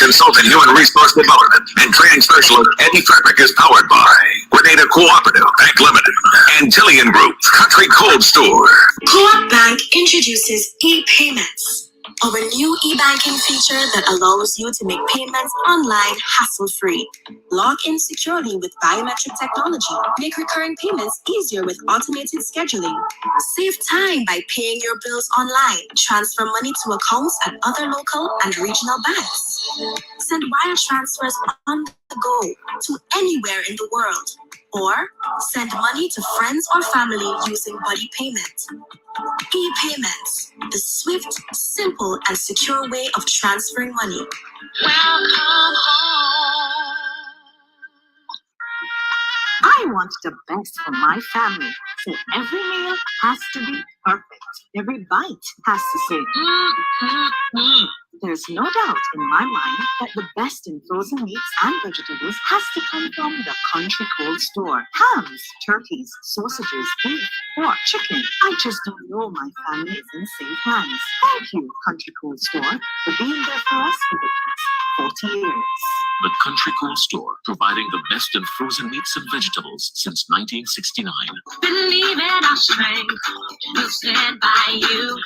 consultant human resource development and training specialist Eddie Frederick is powered by Grenada Cooperative Bank Limited and Tillian Group Country Cold Store. Co-op Bank introduces e-payments, our new e-banking feature that allows you to make payments online hassle-free. Log in securely with biometric technology. Make recurring payments easier with automated scheduling. Save time by paying your bills online. Transfer money to accounts at other local and regional banks. Send wire transfers on the go to anywhere in the world. Or send money to friends or family using Buddy Payment. E-payments, the swift, simple, and secure way of transferring money. Welcome home. I want the best for my family, so every meal has to be perfect. Every bite has to say, There's no doubt in my mind that the best in frozen meats and vegetables has to come from the Country Cold Store. Hams, turkeys, sausages, beef, pork, chicken. I just don't know my family is in safe hands. Thank you, Country Cold Store, for being there for us for the past 40 years. The Country Cold Store, providing the best in frozen meats and vegetables since 1969. Believe in our strength, we'll stand by you.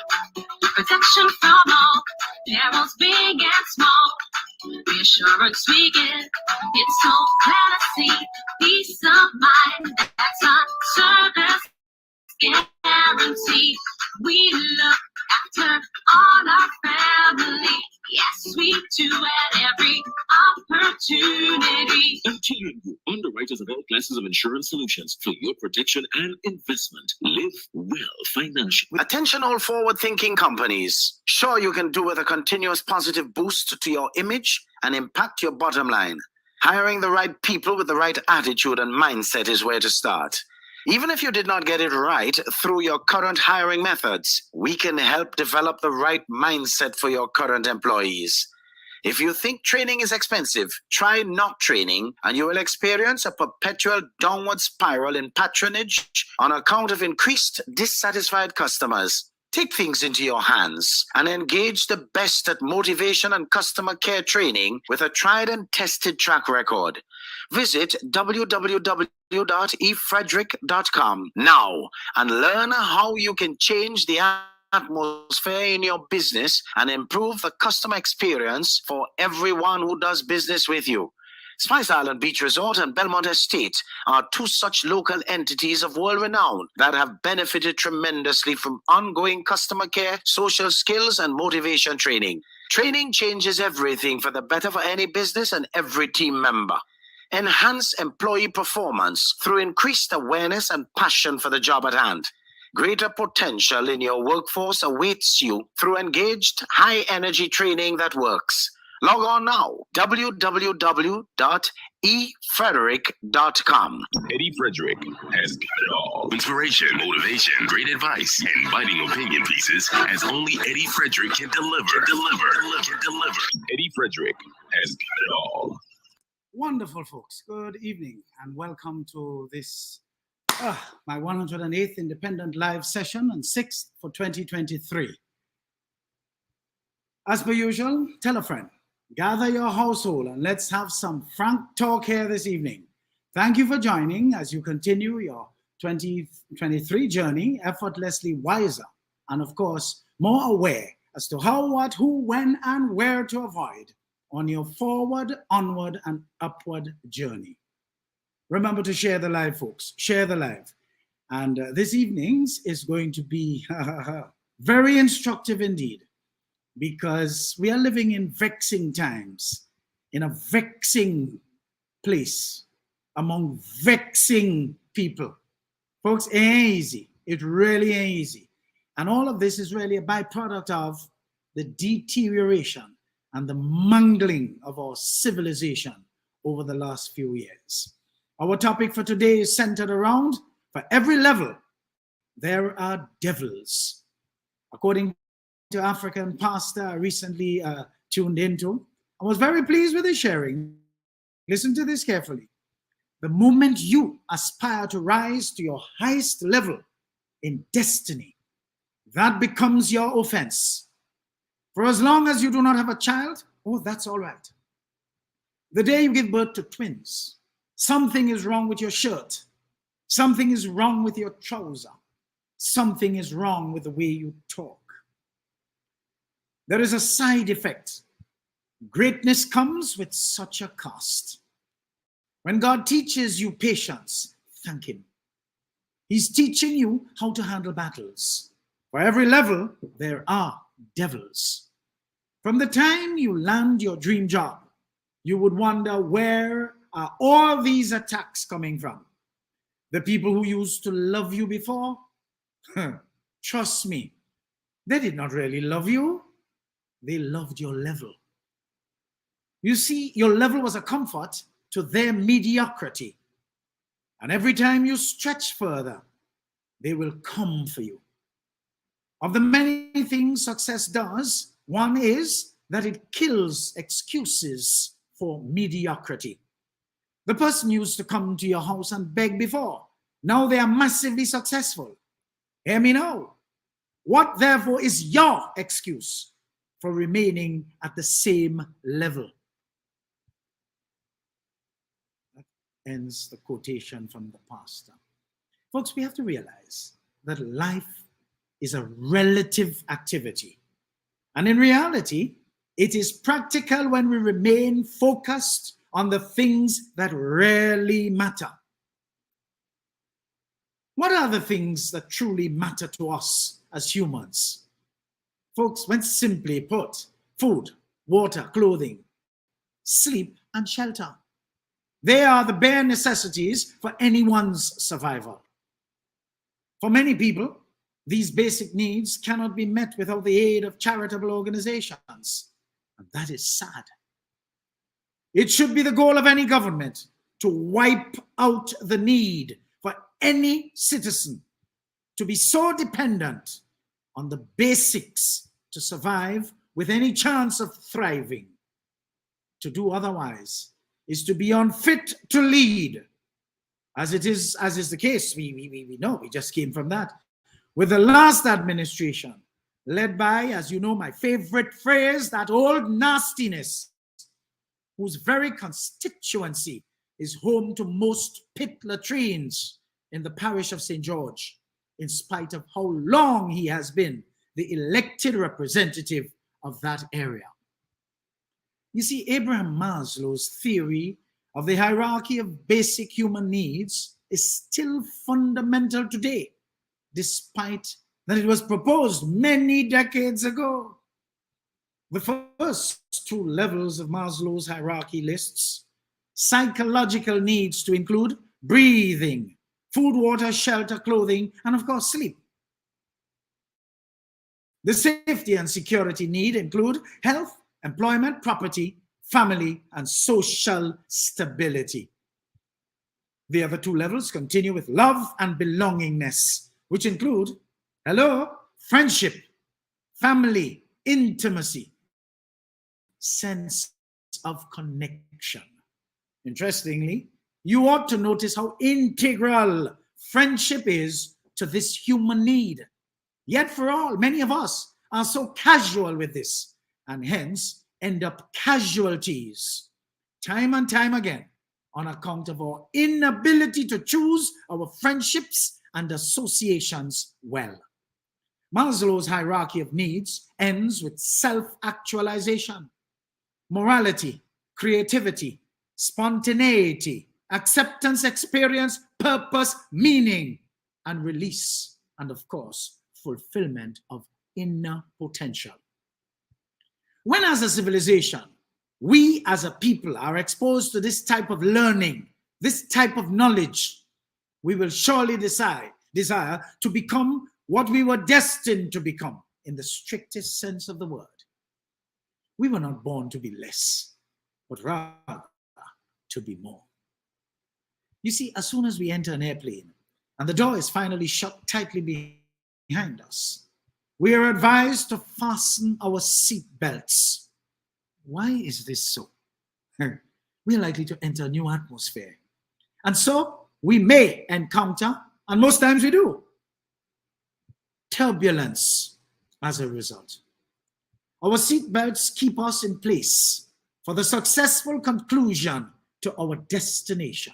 Protection from all perils, big and small. Reassurance we give, it's so clear to see. Peace of mind, that's our service guarantee. We look after all our family. Yes, we do at every opportunity. Tillian Group, underwriters of all classes of insurance solutions for your protection and investment. Live well financially. Attention all forward-thinking companies. Sure, you can do with a continuous positive boost to your image and impact your bottom line. Hiring the right people with the right attitude and mindset is where to start. Even if you did not get it right through your current hiring methods, we can help develop the right mindset for your current employees. If you think training is expensive, try not training and you will experience a perpetual downward spiral in patronage on account of increased dissatisfied customers. Take things into your hands and engage the best at motivation and customer care training with a tried and tested track record. Visit www.efrederick.com now and learn how you can change the atmosphere in your business and improve the customer experience for everyone who does business with you. Spice Island Beach Resort and Belmont Estate are two such local entities of world renown that have benefited tremendously from ongoing customer care, social skills, and motivation training. Training changes everything for the better for any business and every team member. Enhance employee performance through increased awareness and passion for the job at hand. Greater potential in your workforce awaits you through engaged, high-energy training that works. Log on now, www.efrederick.com. Eddie Frederick has got it all. Inspiration, motivation, great advice, and biting opinion pieces as only Eddie Frederick can deliver. Eddie Frederick has got it all. Wonderful, folks. Good evening and welcome to this, my 108th Independent Live session and 6th for 2023. As per usual, tell a friend. Gather your household and let's have some frank talk here this evening. Thank you for joining as you continue your 2023 journey effortlessly wiser and, of course, more aware as to how, what, who, when, and where to avoid on your forward, onward, and upward journey. Remember to share the live, folks. Share the live. And this evening's is going to be very instructive indeed, because we are living in vexing times, in a vexing place, among vexing people. Folks, it ain't easy. It really ain't easy. And all of this is really a byproduct of the deterioration and the mangling of our civilization over the last few years. Our topic for today is centered around, for every level, there are devils. According to African pastor I recently tuned into, I was very pleased with his sharing. Listen to this carefully. The moment you aspire to rise to your highest level in destiny, that becomes your offense. For as long as you do not have a child, oh, that's all right. The day you give birth to twins, something is wrong with your shirt. Something is wrong with your trouser. Something is wrong with the way you talk. There is a side effect. Greatness comes with such a cost. When God teaches you patience, thank Him. He's teaching you how to handle battles. For every level, there are devils. From the time you land your dream job, you would wonder, where are all these attacks coming from? The people who used to love you before? Trust me, they did not really love you. They loved your level. You see, your level was a comfort to their mediocrity. And every time you stretch further, they will come for you. Of the many things success does, one is that it kills excuses for mediocrity. The person used to come to your house and beg before. Now they are massively successful. Hear me now. What therefore is your excuse for remaining at the same level? That ends the quotation from the pastor. Folks, we have to realize that life is a relative activity. And in reality, it is practical when we remain focused on the things that really matter. What are the things that truly matter to us as humans? Folks, when simply put, food, water, clothing, sleep, and shelter. They are the bare necessities for anyone's survival. For many people, these basic needs cannot be met without the aid of charitable organizations. And that is sad. It should be the goal of any government to wipe out the need for any citizen to be so dependent on the basics to survive with any chance of thriving. To do otherwise is to be unfit to lead, as is the case. We know, we just came from that. With the last administration, led by, as you know, my favorite phrase, that old nastiness, whose very constituency is home to most pit latrines in the parish of St. George, in spite of how long he has been the elected representative of that area. You see, Abraham Maslow's theory of the hierarchy of basic human needs is still fundamental today, despite that it was proposed many decades ago. The first two levels of Maslow's hierarchy lists psychological needs to include breathing, food, water, shelter, clothing, and of course, sleep. The safety and security need include health, employment, property, family, and social stability. The other two levels continue with love and belongingness, which include, friendship, family, intimacy, sense of connection. Interestingly, you ought to notice how integral friendship is to this human need. Yet for all, many of us are so casual with this, and hence end up casualties time and time again on account of our inability to choose our friendships and associations well. Maslow's hierarchy of needs ends with self-actualization, morality, creativity, spontaneity, acceptance, experience, purpose, meaning, and release, and of course, fulfillment of inner potential. When as a civilization, we as a people are exposed to this type of learning, this type of knowledge, we will surely desire to become what we were destined to become in the strictest sense of the word. We were not born to be less, but rather to be more. You see, as soon as we enter an airplane and the door is finally shut tightly behind us, we are advised to fasten our seat belts. Why is this so? We are likely to enter a new atmosphere. And so we may encounter, and most times we do, turbulence as a result. Our seat belts keep us in place for the successful conclusion to our destination.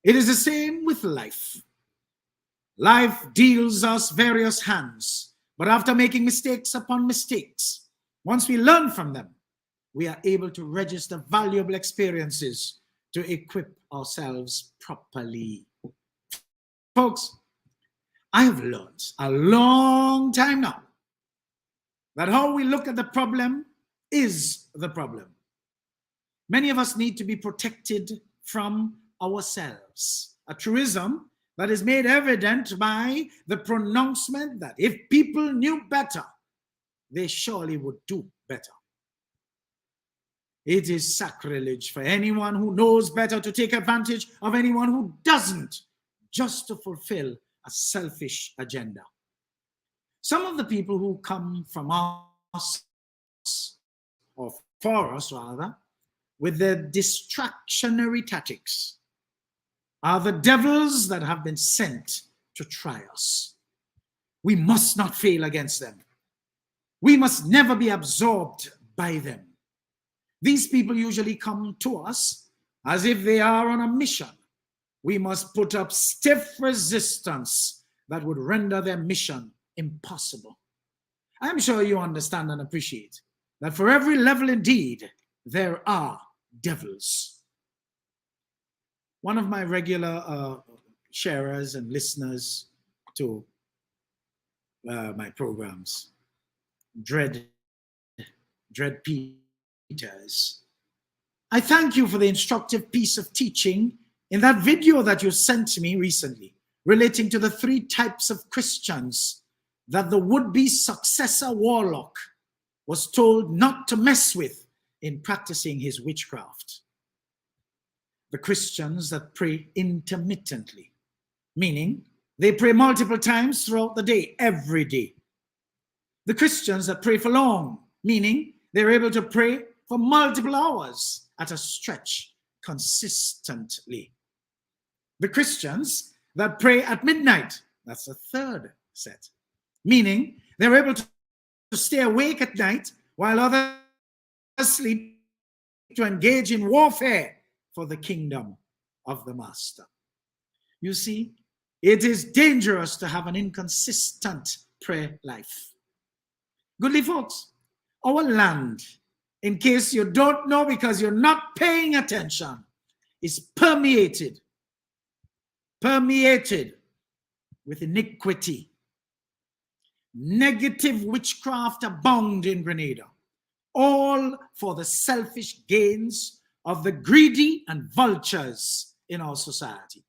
It is the same with life. Life deals us various hands, but after making mistakes upon mistakes, once we learn from them, we are able to register valuable experiences to equip ourselves properly. Folks, I have learned a long time now that how we look at the problem is the problem. Many of us need to be protected from ourselves, a truism that is made evident by the pronouncement that if people knew better, they surely would do better. It is sacrilege for anyone who knows better to take advantage of anyone who doesn't, just to fulfill a selfish agenda. Some of the people who come from us, or for us rather, with their distractionary tactics are the devils that have been sent to try us. We must not fail against them. We must never be absorbed by them. These people usually come to us as if they are on a mission. We must put up stiff resistance that would render their mission impossible. I'm sure you understand and appreciate that for every level indeed, there are devils. One of my regular sharers and listeners to my programs, Dread Peters, I thank you for the instructive piece of teaching in that video that you sent me recently relating to the 3 types of Christians that the would-be successor warlock was told not to mess with in practicing his witchcraft. The Christians that pray intermittently, meaning they pray multiple times throughout the day, every day. The Christians that pray for long, meaning they're able to pray for multiple hours at a stretch consistently. The Christians that pray at midnight, that's the 3rd set, meaning they're able to stay awake at night while others sleep, to engage in warfare for the kingdom of the Master. You see, it is dangerous to have an inconsistent prayer life. Goodly folks, our land, in case you don't know because you're not paying attention, is permeated with iniquity. Negative witchcraft abound in Grenada, all for the selfish gains of the greedy and vultures in our society.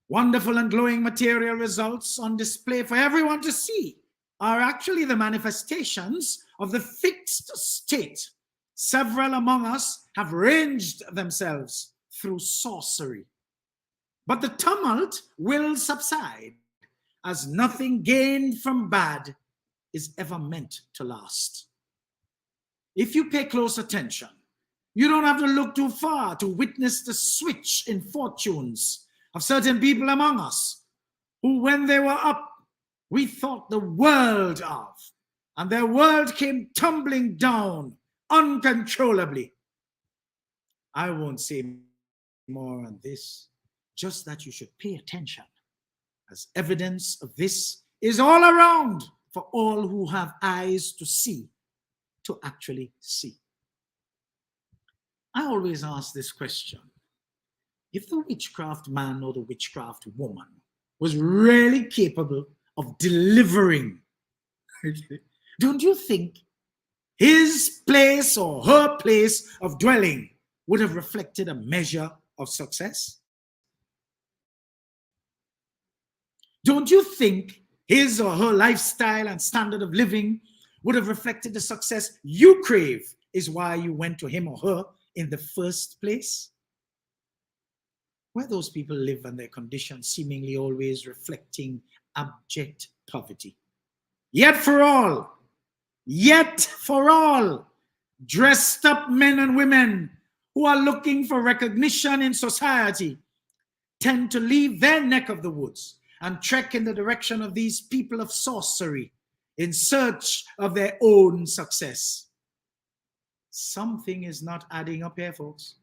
Wonderful and glowing material results on display for everyone to see are actually the manifestations of the fixed state several among us have ranged themselves through sorcery. But the tumult will subside, as nothing gained from bad is ever meant to last. If you pay close attention, you don't have to look too far to witness the switch in fortunes of certain people among us who, when they were up, we thought the world of, and their world came tumbling down uncontrollably. I won't say more on this, just that you should pay attention, as evidence of this is all around for all who have eyes to see, to actually see. I always ask this question: if the witchcraft man or the witchcraft woman was really capable of delivering, don't you think his place or her place of dwelling would have reflected a measure of success? Don't you think his or her lifestyle and standard of living would have reflected the success you crave is why you went to him or her in the first place? Where those people live and their conditions seemingly always reflecting abject poverty. Yet for all, dressed up men and women who are looking for recognition in society tend to leave their neck of the woods and trek in the direction of these people of sorcery in search of their own success. Something is not adding up here, folks.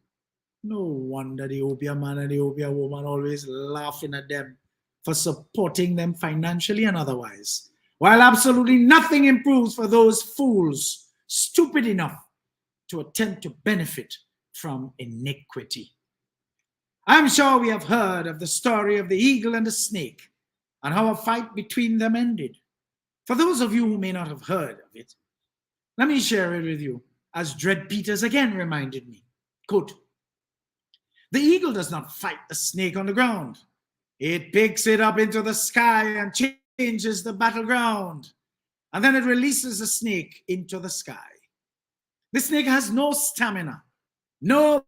No wonder the opium man and the opium woman always laughing at them for supporting them financially and otherwise, while absolutely nothing improves for those fools stupid enough to attempt to benefit from iniquity. I'm sure we have heard of the story of the eagle and the snake and how a fight between them ended. For those of you who may not have heard of it, let me share it with you, as Dread Peters again reminded me. Quote, the eagle does not fight the snake on the ground. It picks it up into the sky and changes the battleground. And then it releases the snake into the sky. The snake has no stamina, no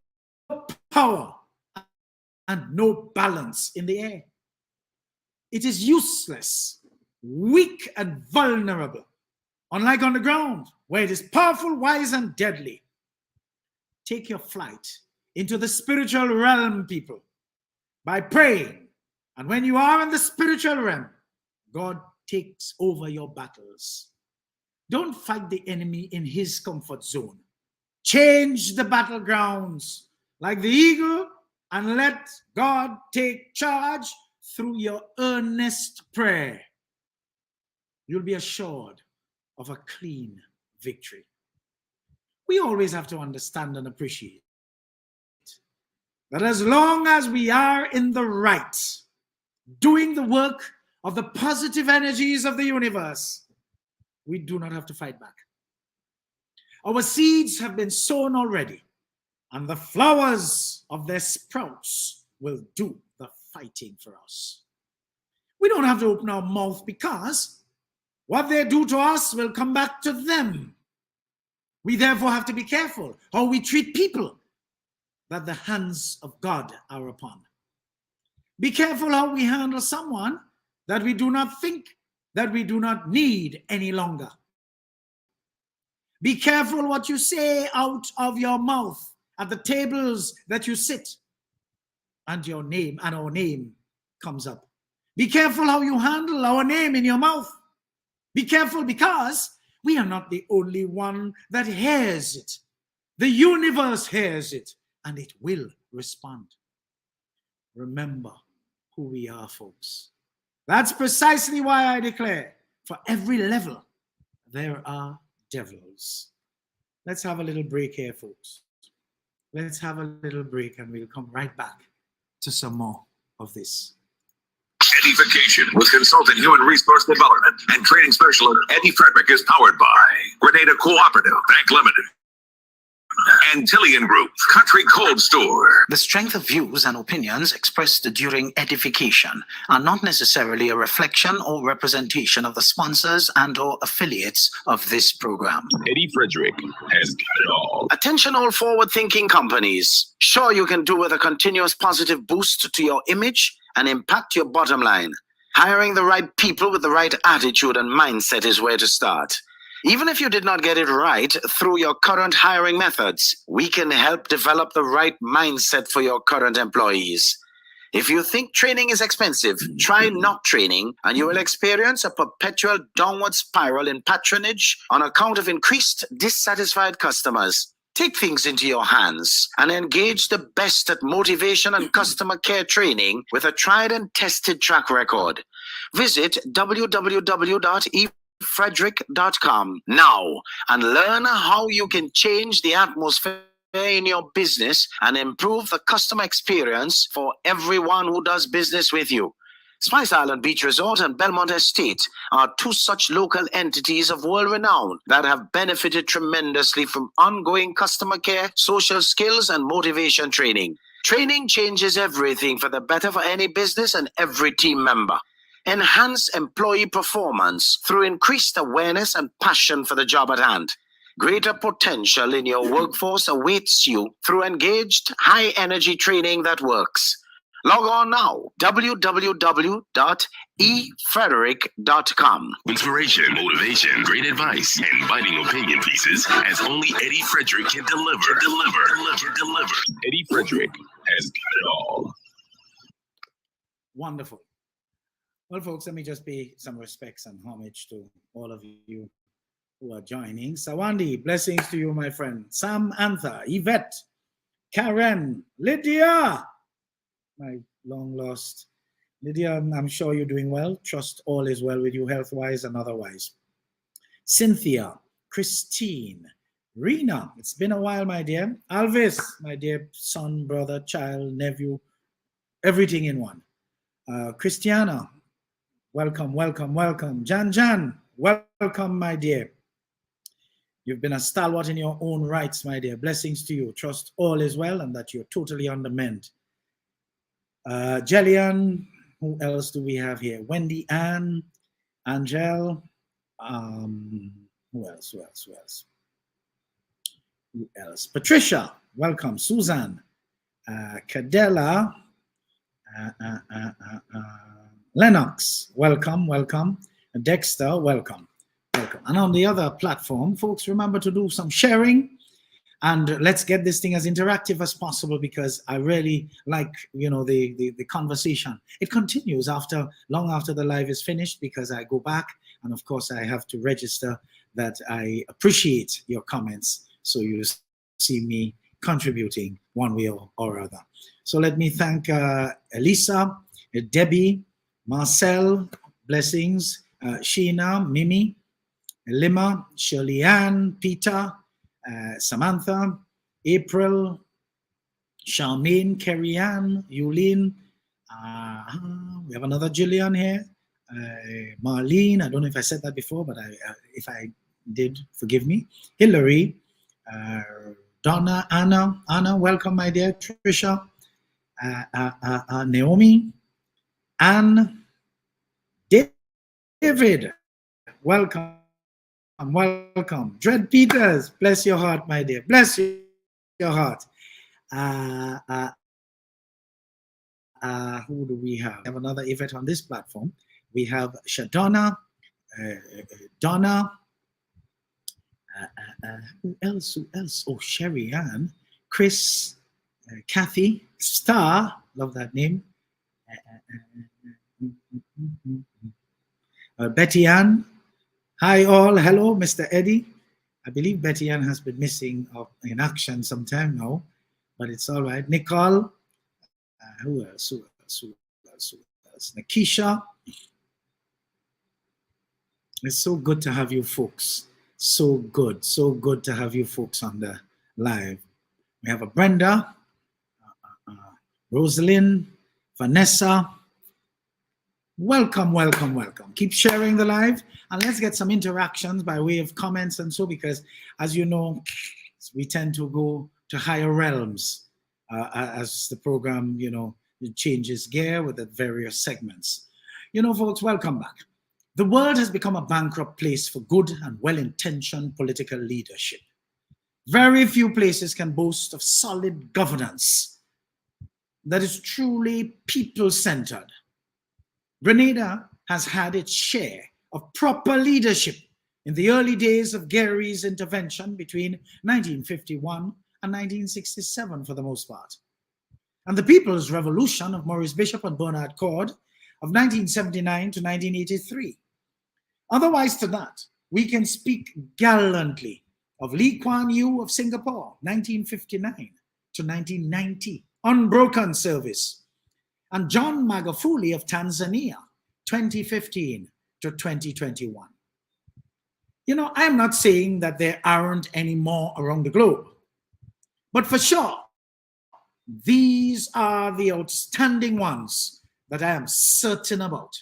power, and no balance in the air. It is useless, weak, and vulnerable, unlike on the ground, where it is powerful, wise, and deadly. Take your flight into the spiritual realm, people, by praying. And when you are in the spiritual realm, God takes over your battles. Don't fight the enemy in his comfort zone. Change the battlegrounds like the eagle and let God take charge through your earnest prayer. You'll be assured of a clean victory. We always have to understand and appreciate that as long as we are in the right, doing the work of the positive energies of the universe, we do not have to fight back. Our seeds have been sown already, and the flowers of their sprouts will do the fighting for us. We don't have to open our mouth because what they do to us will come back to them. We therefore have to be careful how we treat people that the hands of God are upon. Be careful how we handle someone that we do not think that we do not need any longer. Be careful what you say out of your mouth at the tables that you sit, and your name and our name comes up. Be careful how you handle our name in your mouth. Be careful because we are not the only one that hears it. The universe hears it, and it will respond. Remember who we are, folks. That's precisely why I declare, for every level, there are devils. Let's have a little break here, folks. Let's have a little break, and we'll come right back to some more of this. EDDIE-FICATION with consultant human resource development and training specialist Eddie Frederick is powered by Grenada Cooperative Bank Limited, Antillian Group, Country Cold Store. The strength of views and opinions expressed during edification are not necessarily a reflection or representation of the sponsors and or affiliates of this program. Eddie Frederick has got it all. Attention all forward-thinking companies. Sure, you can do with a continuous positive boost to your image and impact your bottom line. Hiring the right people with the right attitude and mindset is where to start. Even if you did not get it right through your current hiring methods, we can help develop the right mindset for your current employees. If you think training is expensive, try not training, and you will experience a perpetual downward spiral in patronage on account of increased dissatisfied customers. Take things into your hands and engage the best at motivation and customer care training with a tried and tested track record. Visit www.efrederick.com now and learn how you can change the atmosphere in your business and improve the customer experience for everyone who does business with you. Spice Island Beach Resort and Belmont Estate are two such local entities of world renown that have benefited tremendously from ongoing customer care, social skills, and motivation training. Training changes everything for the better for any business and every team member. Enhance employee performance through increased awareness and passion for the job at hand. Greater potential in your workforce awaits you through engaged, high-energy training that works. Log on now, www.efrederick.com. Inspiration, motivation, great advice, and biting opinion pieces as only Eddie Frederick can deliver. Eddie Frederick has got it all. Wonderful. Well, folks, let me just pay some respects and homage to all of you who are joining. Sawandi, blessings to you, my friend. Sam Antha, Yvette, Karen, Lydia, my long lost Lydia. I'm sure you're doing well. Trust all is well with you, health-wise and otherwise. Cynthia, Christine, Rena, it's been a while, my dear. Alvis, my dear son, brother, child, nephew, everything in one. Christiana, welcome, welcome, welcome. Jan, welcome, my dear. You've been a stalwart in your own rights, my dear. Blessings to you. Trust all is well and that you're totally on the mend. Jillian, who else do we have here? Wendy Ann, Angel, who else? Patricia, welcome. Susan, Cadella, Lennox, welcome. Dexter, welcome. And on the other platform, folks, remember to do some sharing, and let's get this thing as interactive as possible, because I really like, the conversation. It continues long after the live is finished, because I go back and of course I have to register that I appreciate your comments, so you see me contributing one way or other. So let me thank Elisa, Debbie, Marcel, blessings, Sheena, Mimi, Lima, Shirley Ann, Peter, Samantha, April, Charmaine, Kerry Ann, Yulene, we have another Jillian here, Marlene, I don't know if I said that before, but if I did, forgive me, Hillary, Donna, Anna, welcome, my dear, Trisha, Naomi, Anne, David, welcome. Dred Peters, bless your heart, my dear. Bless your heart. Who do we have? We have another Yvette on this platform. We have Shadonna, Donna. Who else? Oh, Sherry Ann, Chris, Kathy, Star. Love that name. Betty Ann. Hi all, hello, Mr. Eddie. I believe Betty Ann has been missing in action some time now, but it's all right. Nicole, who else? Nakisha. It's so good to have you folks. So good to have you folks on the live. We have a Brenda, Rosalind, Vanessa. Welcome. Keep sharing the live, and let's get some interactions by way of comments and so, because as you know, we tend to go to higher realms as the program, it changes gear with the various segments. Folks, welcome back. The world has become a bankrupt place for good and well-intentioned political leadership. Very few places can boast of solid governance that is truly people-centered. Grenada has had its share of proper leadership in the early days of Gary's intervention between 1951 and 1967 for the most part, and the People's Revolution of Maurice Bishop and Bernard Cord of 1979 to 1983. Otherwise to that, we can speak gallantly of Lee Kuan Yew of Singapore, 1959 to 1990, unbroken service, and John Magufuli of Tanzania, 2015 to 2021. I'm not saying that there aren't any more around the globe, but for sure, these are the outstanding ones that I am certain about.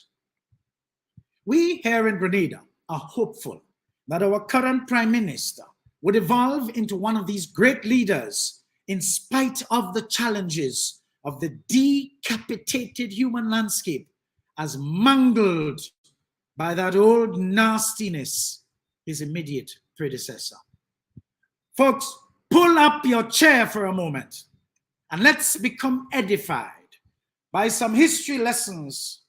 We here in Grenada are hopeful that our current Prime Minister would evolve into one of these great leaders in spite of the challenges of the decapitated human landscape as mangled by that old nastiness, his immediate predecessor. Folks, pull up your chair for a moment and let's become edified by some history lessons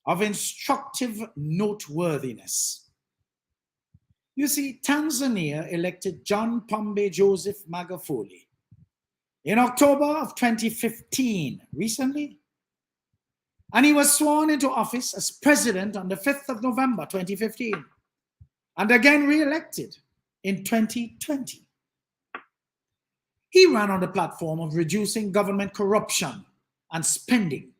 of instructive noteworthiness. You see, Tanzania elected John Pombe Joseph Magufuli in October of 2015, recently, and he was sworn into office as president on the 5th of November 2015. and again re-elected in 2020. He ran on the platform of reducing government corruption and spending,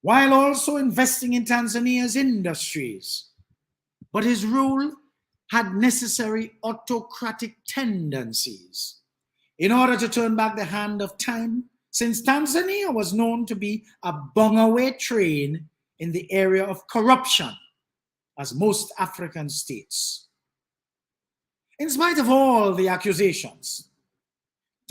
while also investing in Tanzania's industries. But his rule had necessary autocratic tendencies in order to turn back the hand of time, since Tanzania was known to be a bungaway train in the area of corruption, as most African states. In spite of all the accusations,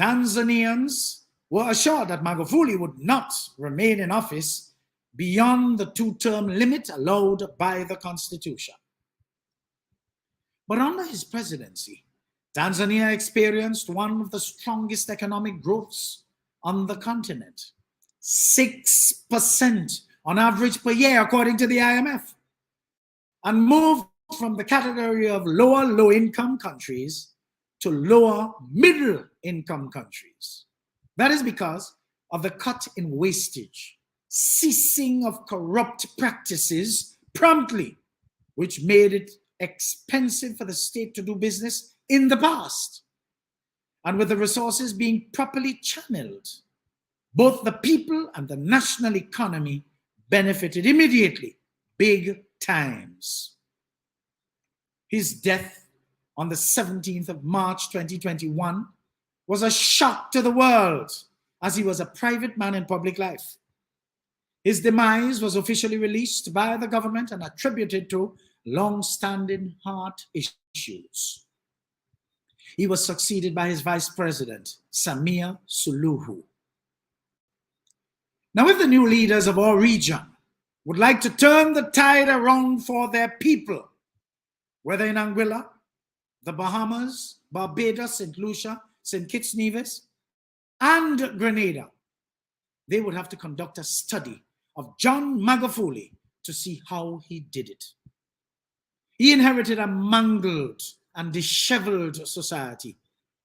Tanzanians were assured that Magufuli would not remain in office beyond the two-term limit allowed by the Constitution. But under his presidency, Tanzania experienced one of the strongest economic growths on the continent, 6% on average per year, according to the IMF, and moved from the category of lower low-income countries to lower middle-income countries. That is because of the cut in wastage, ceasing of corrupt practices promptly, which made it expensive for the state to do business in the past. And with the resources being properly channeled, both the people and the national economy benefited immediately, big times. His death on the 17th of March 2021 was a shock to the world, as he was a private man in public life. His demise was officially released by the government and attributed to long-standing heart issues. He was succeeded by his vice president, Samia Suluhu. Now, if the new leaders of our region would like to turn the tide around for their people, whether in Anguilla, the Bahamas, Barbados, St. Lucia, St. Kitts Nevis, and Grenada, they would have to conduct a study of John Magufuli to see how he did it. He inherited a mangled and disheveled society,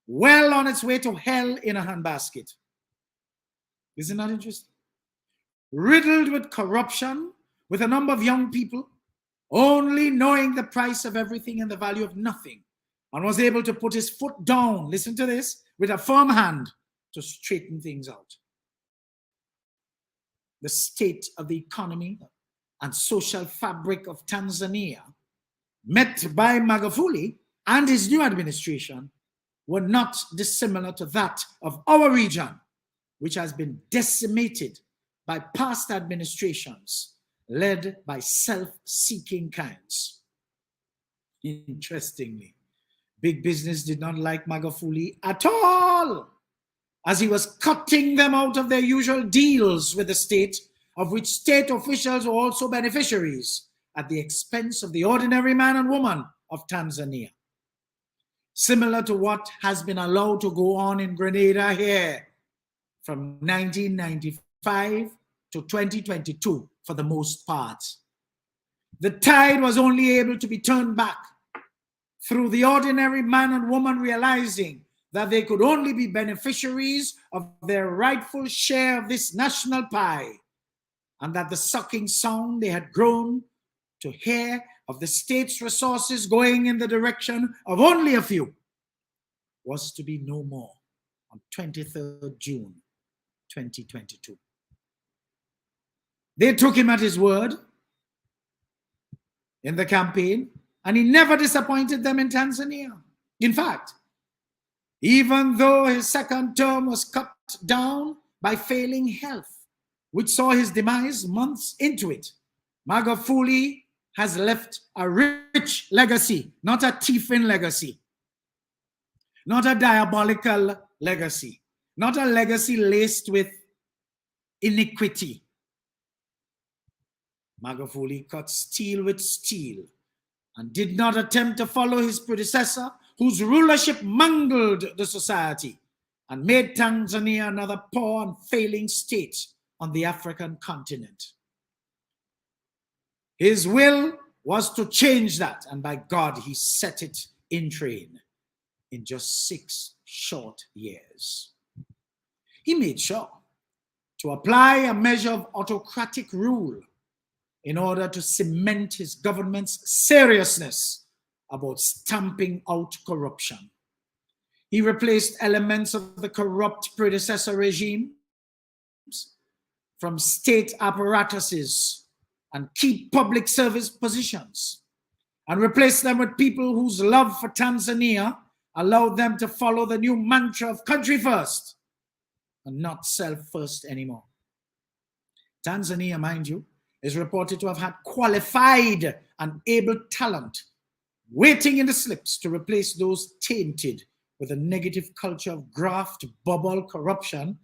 well on its way to hell in a handbasket. Isn't that interesting? Riddled with corruption, with a number of young people only knowing the price of everything and the value of nothing, and was able to put his foot down, listen to this, with a firm hand to straighten things out. The state of the economy and social fabric of Tanzania, met by Magufuli and his new administration, were not dissimilar to that of our region, which has been decimated by past administrations led by self-seeking kinds. Interestingly, big business did not like Magufuli at all, as he was cutting them out of their usual deals with the state, of which state officials were also beneficiaries at the expense of the ordinary man and woman of Tanzania. Similar to what has been allowed to go on in Grenada here from 1995 to 2022 for the most part. The tide was only able to be turned back through the ordinary man and woman realizing that they could only be beneficiaries of their rightful share of this national pie, and that the sucking sound they had grown to hear of the state's resources going in the direction of only a few was to be no more on 23rd June 2022. They took him at his word in the campaign, and he never disappointed them in Tanzania. In fact, even though his second term was cut down by failing health, which saw his demise months into it, Magufuli has left a rich legacy, not a thieving legacy, not a diabolical legacy, not a legacy laced with iniquity. Magufuli cut steel with steel and did not attempt to follow his predecessor, whose rulership mangled the society and made Tanzania another poor and failing state on the African continent. His will was to change that, and by God, he set it in train in just 6 short years. He made sure to apply a measure of autocratic rule in order to cement his government's seriousness about stamping out corruption. He replaced elements of the corrupt predecessor regimes from state apparatuses and key public service positions, and replaced them with people whose love for Tanzania allowed them to follow the new mantra of country first and not self first anymore. Tanzania, mind you, is reported to have had qualified and able talent waiting in the slips to replace those tainted with a negative culture of graft, bubble, corruption,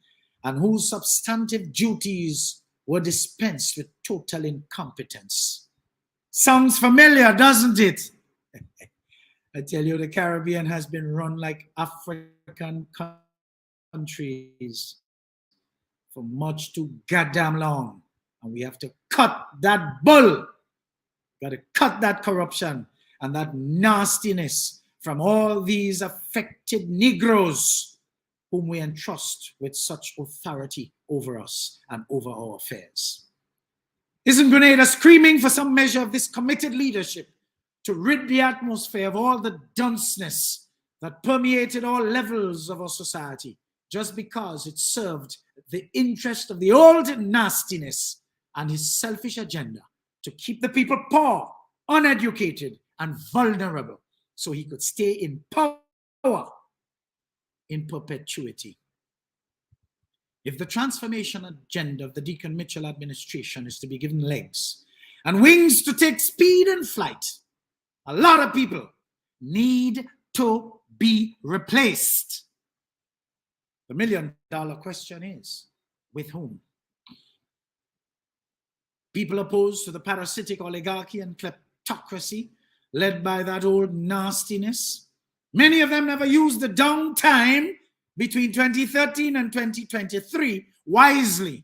and whose substantive duties were dispensed with total incompetence. Sounds familiar, doesn't it? I tell you, the Caribbean has been run like African countries for much too goddamn long. And we have to cut that bull. Got to cut that corruption and that nastiness from all these affected Negroes whom we entrust with such authority over us and over our affairs. Isn't Grenada screaming for some measure of this committed leadership to rid the atmosphere of all the dunceness that permeated all levels of our society just because it served the interest of the old nastiness and his selfish agenda to keep the people poor, uneducated, and vulnerable so he could stay in power in perpetuity? If the transformation agenda of the Deacon Mitchell administration is to be given legs and wings to take speed and flight, a lot of people need to be replaced. The million-dollar question is, with whom? People opposed to the parasitic oligarchy and kleptocracy led by that old nastiness. Many of them never used the downtime between 2013 and 2023 wisely.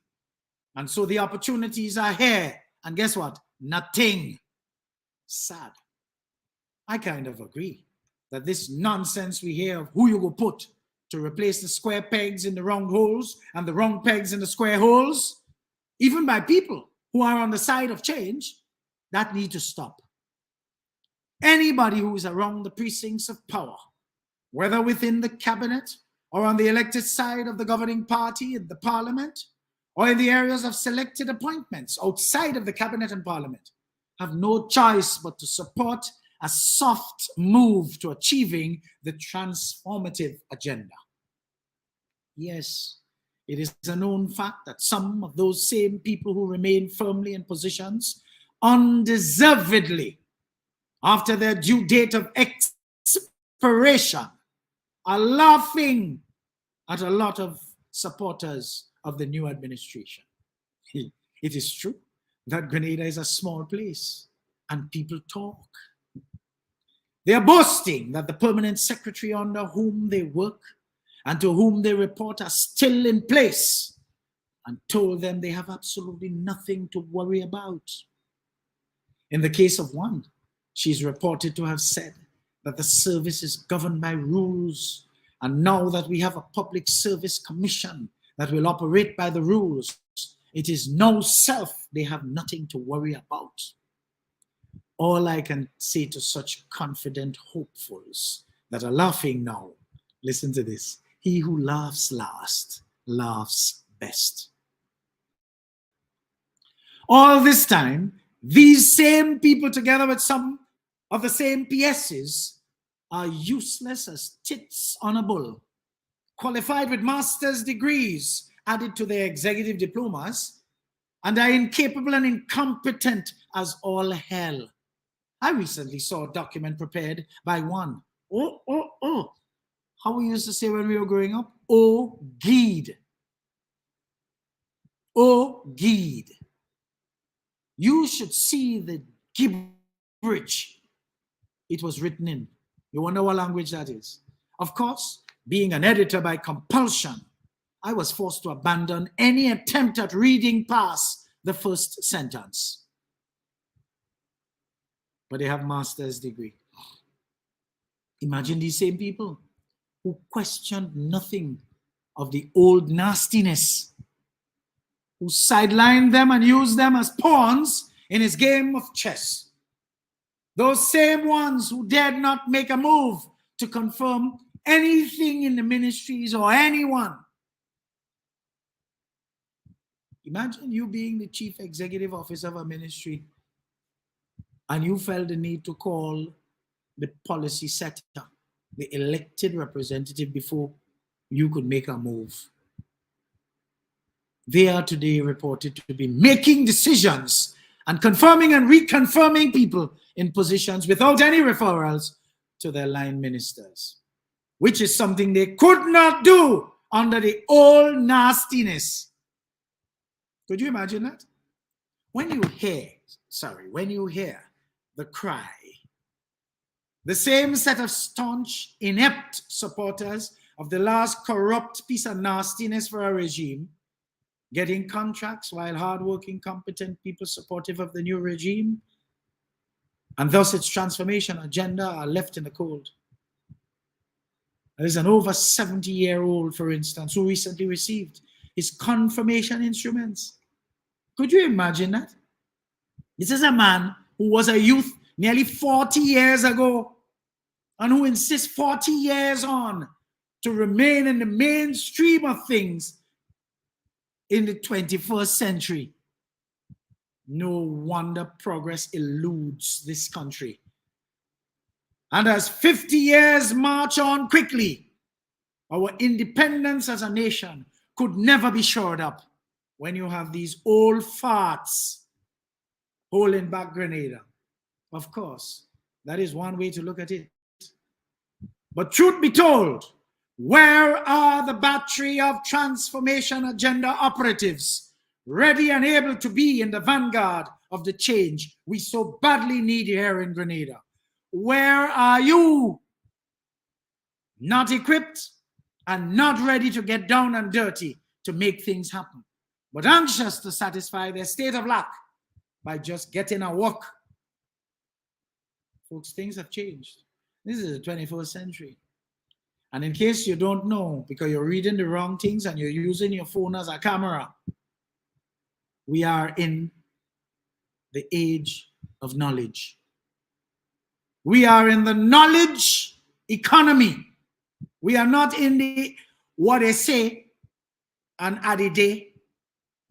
And so the opportunities are here. And guess what? Nothing. Sad. I kind of agree that this nonsense we hear of who you go put to replace the square pegs in the round holes and the round pegs in the square holes, even by people who are on the side of change, that need to stop. Anybody who is around the precincts of power, whether within the cabinet or on the elected side of the governing party in the parliament, or in the areas of selected appointments outside of the cabinet and parliament, have no choice but to support a soft move to achieving the transformative agenda. Yes, it is a known fact that some of those same people who remain firmly in positions undeservedly after their due date of expiration are laughing at a lot of supporters of the new administration. It is true that Grenada is a small place and people talk. They are boasting that the permanent secretary under whom they work and to whom they report are still in place, and told them they have absolutely nothing to worry about. In the case of one, she's reported to have said that the service is governed by rules, and now that we have a public service commission that will operate by the rules, it is no self, they have nothing to worry about. All I can say to such confident hopefuls that are laughing now, listen to this: he who laughs last laughs best. All this time, these same people, together with some of the same PSs, are useless as tits on a bull, qualified with master's degrees added to their executive diplomas, and are incapable and incompetent as all hell. I recently saw a document prepared by one. How we used to say when we were growing up? Oh, Geed. Oh, Geed. You should see the gibberish it was written in. You wonder what language that is. Of course, being an editor by compulsion, I was forced to abandon any attempt at reading past the first sentence. But they have master's degree. Imagine these same people who questioned nothing of the old nastiness, who sidelined them and used them as pawns in his game of chess. Those same ones who dared not make a move to confirm anything in the ministries or anyone. Imagine you being the chief executive officer of a ministry and you felt the need to call the policy setter, the elected representative, before you could make a move. They are today reported to be making decisions and confirming and reconfirming people in positions without any referrals to their line ministers, which is something they could not do under the old nastiness. Could you imagine that? When you hear the cry, the same set of staunch, inept supporters of the last corrupt piece of nastiness for a regime, getting contracts while hardworking, competent people supportive of the new regime, and thus its transformation agenda, are left in the cold. There's an over 70-year-old, for instance, who recently received his confirmation instruments. Could you imagine that? This is a man who was a youth nearly 40 years ago and who insists 40 years on to remain in the mainstream of things in the 21st century. No wonder progress eludes this country. And as 50 years march on quickly, our independence as a nation could never be shored up when you have these old farts holding back Grenada. Of course, that is one way to look at it. But truth be told, where are the battery of transformation agenda operatives ready and able to be in the vanguard of the change we so badly need here in Grenada? Where are you? Not equipped and not ready to get down and dirty to make things happen, but anxious to satisfy their state of lack by just getting a walk. Folks, things have changed. This is the 21st century. And in case you don't know, because you're reading the wrong things and you're using your phone as a camera, we are in the age of knowledge. We are in the knowledge economy. We are not in the, what they say, an EDDIE,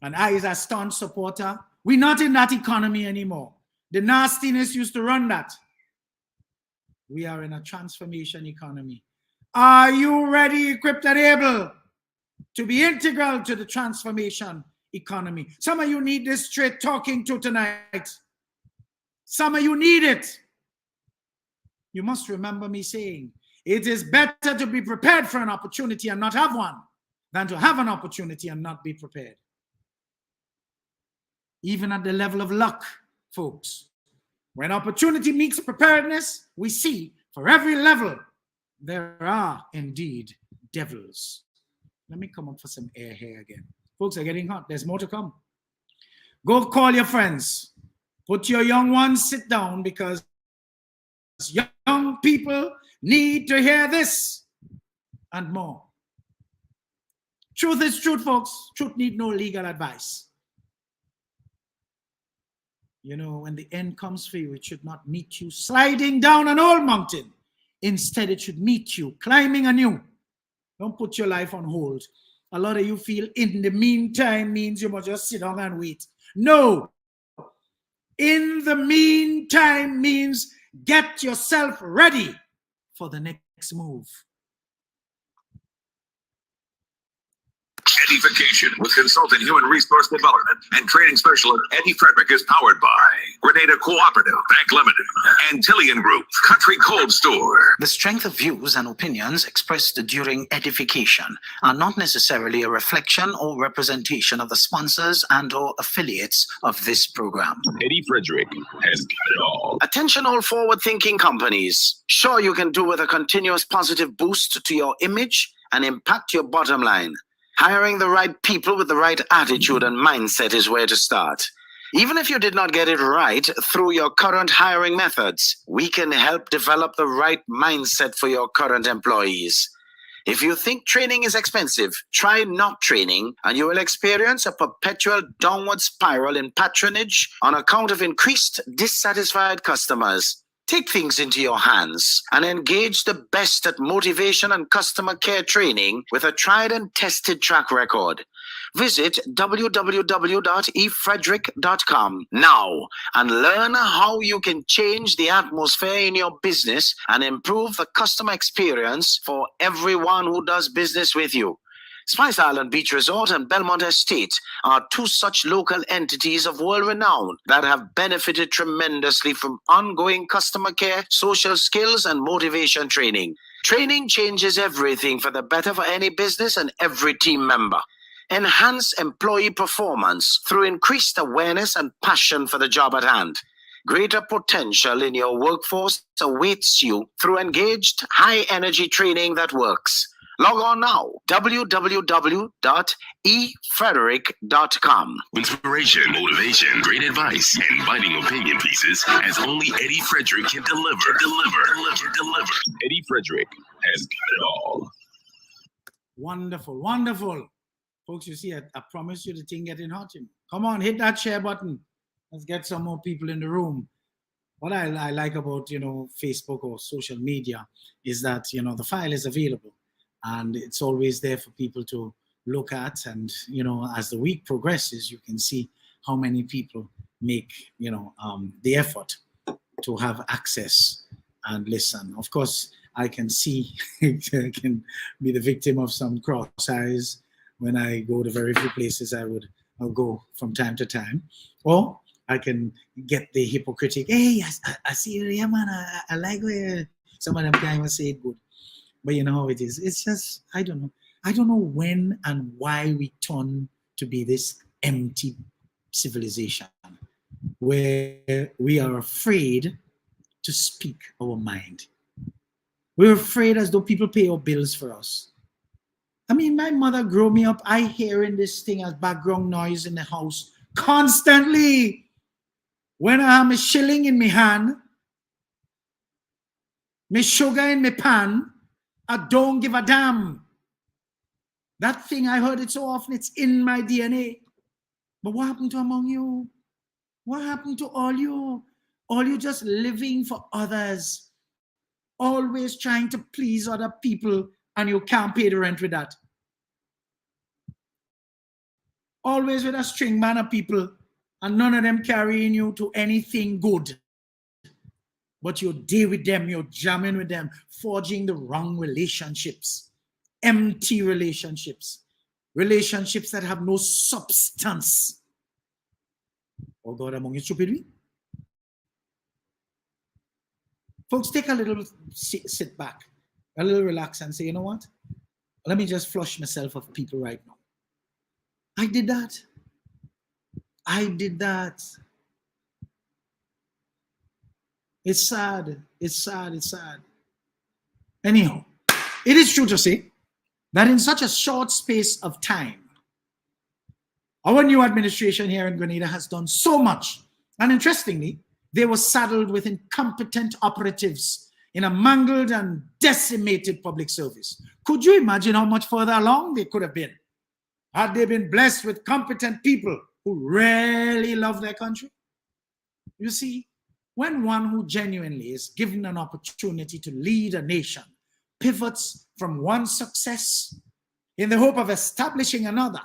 and I is a staunch supporter. We're not in that economy anymore. The nastiness used to run that. We are in a transformation economy. Are you ready, equipped, and able to be integral to the transformation economy? Some of you need this straight talking to tonight. Some of you need it. You must remember me saying, it is better to be prepared for an opportunity and not have one than to have an opportunity and not be prepared. Even at the level of luck, folks, when opportunity meets preparedness, we see for every level, there are indeed devils. Let me come up for some air here again. Folks are getting hot. There's more to come. Go call your friends. Put your young ones, sit down, because young people need to hear this and more. Truth is truth, folks. Truth need no legal advice. You know, when the end comes for you, it should not meet you sliding down an old mountain. Instead, it should meet you climbing anew. Don't put your life on hold. A lot of you feel in the meantime means you must just sit down and wait. No. In the meantime means get yourself ready for the next move. EDDIE-FICATION with consultant human resource development and training specialist Eddie Frederick is powered by Grenada Cooperative Bank Limited and Tillian Group Country Cold Store. The strength of views and opinions expressed during EDDIE-FICATION are not necessarily a reflection or representation of the sponsors and or affiliates of this program. Eddie Frederick has got it all. Attention all forward-thinking companies. Sure, you can do with a continuous positive boost to your image and impact your bottom line. Hiring the right people with the right attitude and mindset is where to start. Even if you did not get it right through your current hiring methods, we can help develop the right mindset for your current employees. If you think training is expensive, try not training and you will experience a perpetual downward spiral in patronage on account of increased dissatisfied customers. Take things into your hands and engage the best at motivation and customer care training with a tried and tested track record. Visit www.efrederick.com now and learn how you can change the atmosphere in your business and improve the customer experience for everyone who does business with you. Spice Island Beach Resort and Belmont Estate are two such local entities of world renown that have benefited tremendously from ongoing customer care, social skills, and motivation training. Training changes everything for the better for any business and every team member. Enhance employee performance through increased awareness and passion for the job at hand. Greater potential in your workforce awaits you through engaged, high-energy training that works. Log on now, www.efrederick.com. Inspiration, motivation, great advice, and biting opinion pieces as only Eddie Frederick can deliver. Eddie Frederick has got it all. Wonderful, wonderful. Folks, you see, I promise you the thing getting hot. Come on, hit that share button. Let's get some more people in the room. What I like about, Facebook or social media is that, the file is available. And it's always there for people to look at. And, as the week progresses, you can see how many people make, the effort to have access and listen. Of course, I can see, I can be the victim of some cross eyes when I go to very few places I'll go from time to time. Or I can get the hypocritic, hey, I see you here, man. I like where some of them guys will say it good. But you know how it is. It's just, I don't know. I don't know when and why we turn to be this empty civilization where we are afraid to speak our mind. We're afraid as though people pay our bills for us. I mean, my mother grew me up, I hearing this thing as background noise in the house constantly. When I have a shilling in my hand, my sugar in my pan, I don't give a damn. That thing, I heard it so often, it's in my DNA. But what happened to among you? What happened to all you? All you just living for others. Always trying to please other people and you can't pay the rent with that. Always with a string man of people and none of them carrying you to anything good. But you deal with them, you're jamming with them, forging the wrong relationships, empty relationships, relationships that have no substance. Oh God, among you stupid. Folks, take a little sit back, a little relax and say, you know what? Let me just flush myself of people right now. I did that. I did that. It's sad. It's sad. It's sad. Anyhow, it is true to say that in such a short space of time, our new administration here in Grenada has done so much. And interestingly, they were saddled with incompetent operatives in a mangled and decimated public service. Could you imagine how much further along they could have been had they been blessed with competent people who really love their country? You see, when one who genuinely is given an opportunity to lead a nation pivots from one success in the hope of establishing another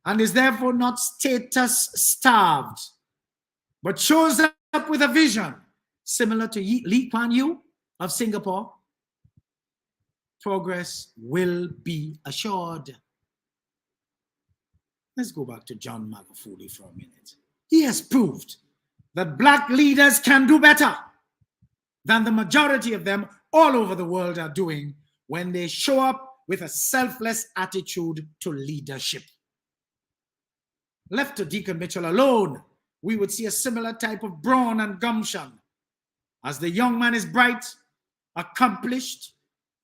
and is therefore not status starved, but shows up with a vision similar to Lee Kuan Yew of Singapore, progress will be assured. Let's go back to John Magufuli for a minute. He has proved that black leaders can do better than the majority of them all over the world are doing when they show up with a selfless attitude to leadership. Left to Deacon Mitchell alone, we would see a similar type of brawn and gumption, as the young man is bright, accomplished,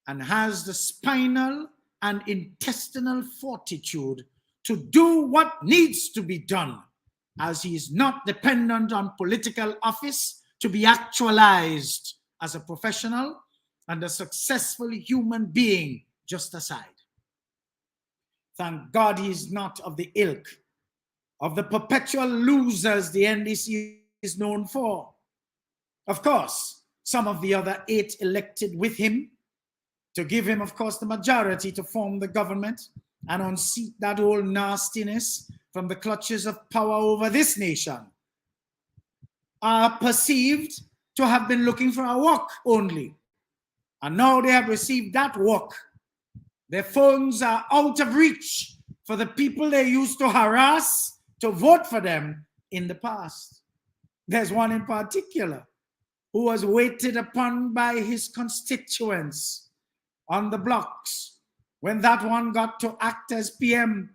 and has the spinal and intestinal fortitude to do what needs to be done, as he is not dependent on political office to be actualized as a professional and a successful human being just aside. Thank God he is not of the ilk of the perpetual losers the NDC is known for. Of course, some of the other 8 elected with him to give him, of course, the majority to form the government and unseat that old nastiness from the clutches of power over this nation, are perceived to have been looking for a walk only. And now they have received that walk. Their phones are out of reach for the people they used to harass to vote for them in the past. There's one in particular who was waited upon by his constituents on the blocks when that one got to act as PM.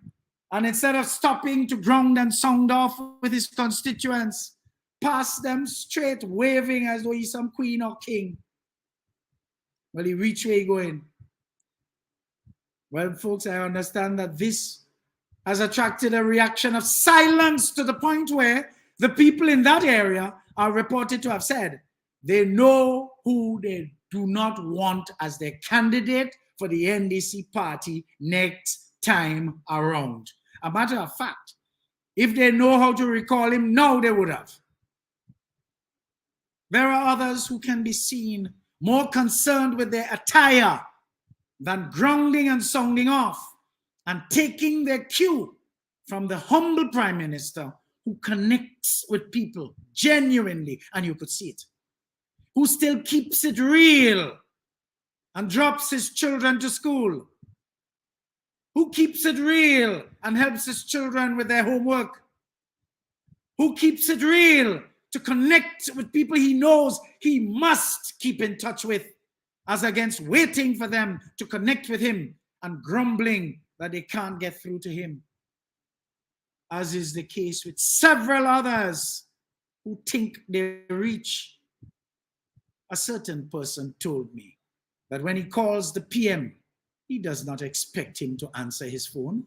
And instead of stopping to ground and sound off with his constituents, passed them straight, waving as though he's some queen or king. Well, he reached where he going. Well, folks, I understand that this has attracted a reaction of silence to the point where the people in that area are reported to have said they know who they do not want as their candidate for the NDC party next time around. A matter of fact, if they know how to recall him now, they would have. There are others who can be seen more concerned with their attire than grounding and sounding off and taking their cue from the humble Prime Minister who connects with people genuinely, and you could see it, who still keeps it real and drops his children to school, who keeps it real and helps his children with their homework, who keeps it real to connect with people he knows he must keep in touch with, as against waiting for them to connect with him and grumbling that they can't get through to him, as is the case with several others who think they reach. A certain person told me that when he calls the PM, he does not expect him to answer his phone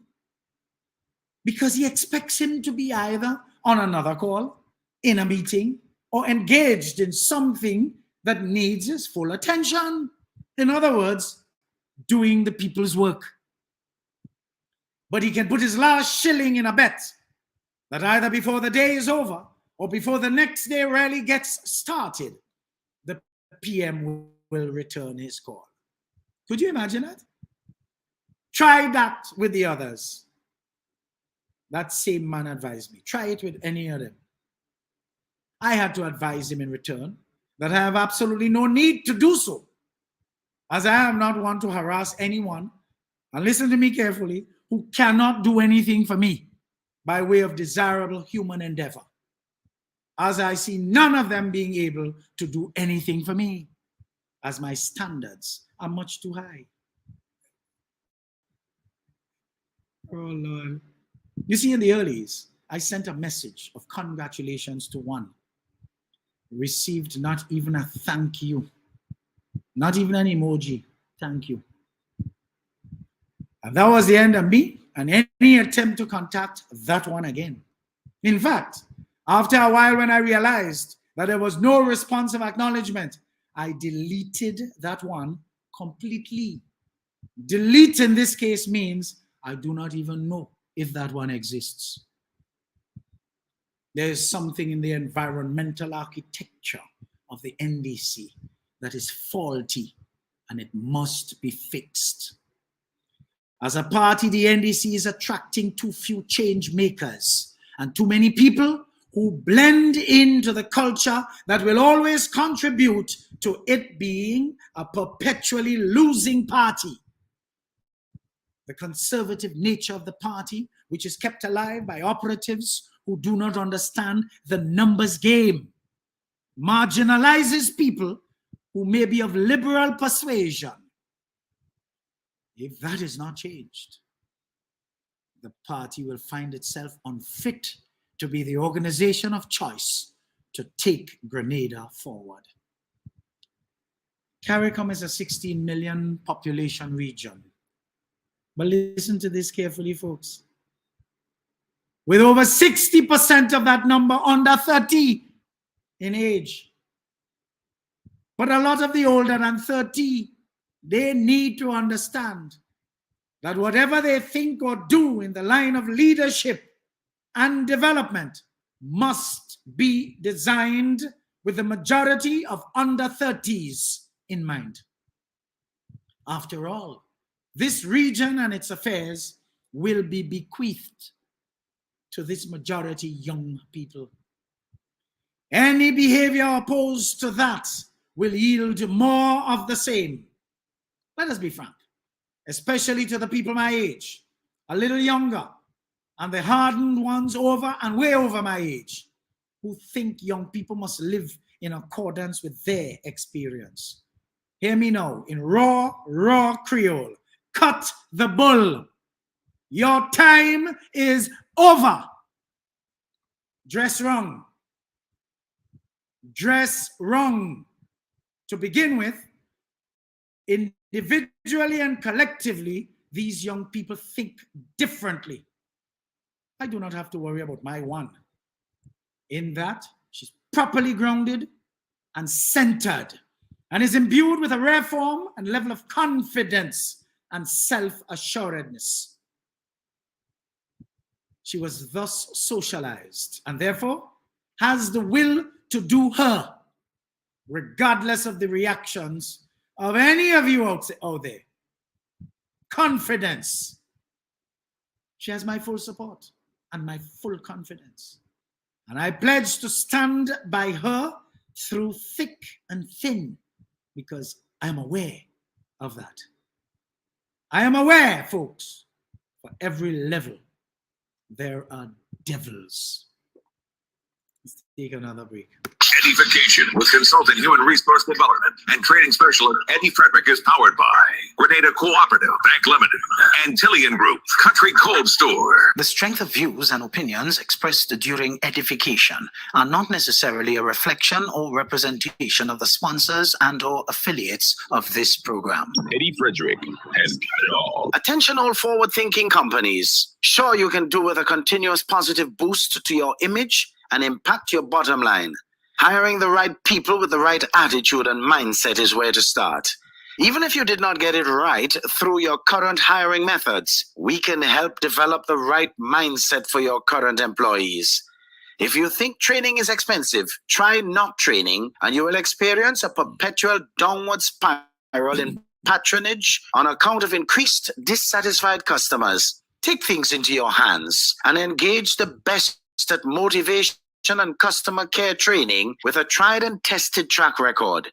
because he expects him to be either on another call, in a meeting, or engaged in something that needs his full attention. In other words, doing the people's work. But he can put his last shilling in a bet that either before the day is over or before the next day really gets started, the PM will return his call. Could you imagine that? Try that with the others. That same man advised me. Try it with any of them. I had to advise him in return that I have absolutely no need to do so, as I am not one to harass anyone, and listen to me carefully, who cannot do anything for me by way of desirable human endeavor, as I see none of them being able to do anything for me, as my standards are much too high. Oh, Lord. You see, in the earlies, I sent a message of congratulations to one. Received not even a thank you, not even an emoji, thank you. And that was the end of me and any attempt to contact that one again. In fact, after a while, when I realized that there was no response of acknowledgement, I deleted that one completely. Delete in this case means I do not even know if that one exists. There is something in the environmental architecture of the NDC that is faulty and it must be fixed. As a party, the NDC is attracting too few change makers and too many people who blend into the culture that will always contribute to it being a perpetually losing party. The conservative nature of the party, which is kept alive by operatives who do not understand the numbers game, marginalizes people who may be of liberal persuasion. If that is not changed, the party will find itself unfit to be the organization of choice to take Grenada forward. CARICOM is a 16 million population region. But listen to this carefully, folks. With over 60% of that number under 30 in age. But a lot of the older than 30, they need to understand that whatever they think or do in the line of leadership and development must be designed with the majority of under 30s in mind. After all, this region and its affairs will be bequeathed to this majority young people. Any behavior opposed to that will yield more of the same. Let us be frank, especially to the people my age, a little younger, and the hardened ones over and way over my age, who think young people must live in accordance with their experience. Hear me now in raw Creole. Cut the bull. Your time is over. Dress wrong. Dress wrong. To begin with, individually and collectively, these young people think differently. I do not have to worry about my one. In that, she's properly grounded and centered and is imbued with a rare form and level of confidence and self-assuredness. She was thus socialized and therefore has the will to do her, regardless of the reactions of any of you out there. Confidence. She has my full support and my full confidence. And I pledge to stand by her through thick and thin, because I am aware of that. I am aware, folks, for every level, there are devils. Let's take another break. EDDIE-FICATION with consultant human resource development and training specialist Eddie Frederick is powered by Grenada Cooperative Bank Limited and Tillian Group Country Cold Store. The strength of views and opinions expressed during EDDIE-FICATION are not necessarily a reflection or representation of the sponsors and or affiliates of this program. Eddie Frederick has got it all. Attention all forward-thinking companies. Sure, you can do with a continuous positive boost to your image and impact your bottom line. Hiring the right people with the right attitude and mindset is where to start. Even if you did not get it right through your current hiring methods, we can help develop the right mindset for your current employees. If you think training is expensive, try not training and you will experience a perpetual downward spiral in patronage on account of increased dissatisfied customers. Take things into your hands and engage the best at motivation and customer care training with a tried and tested track record.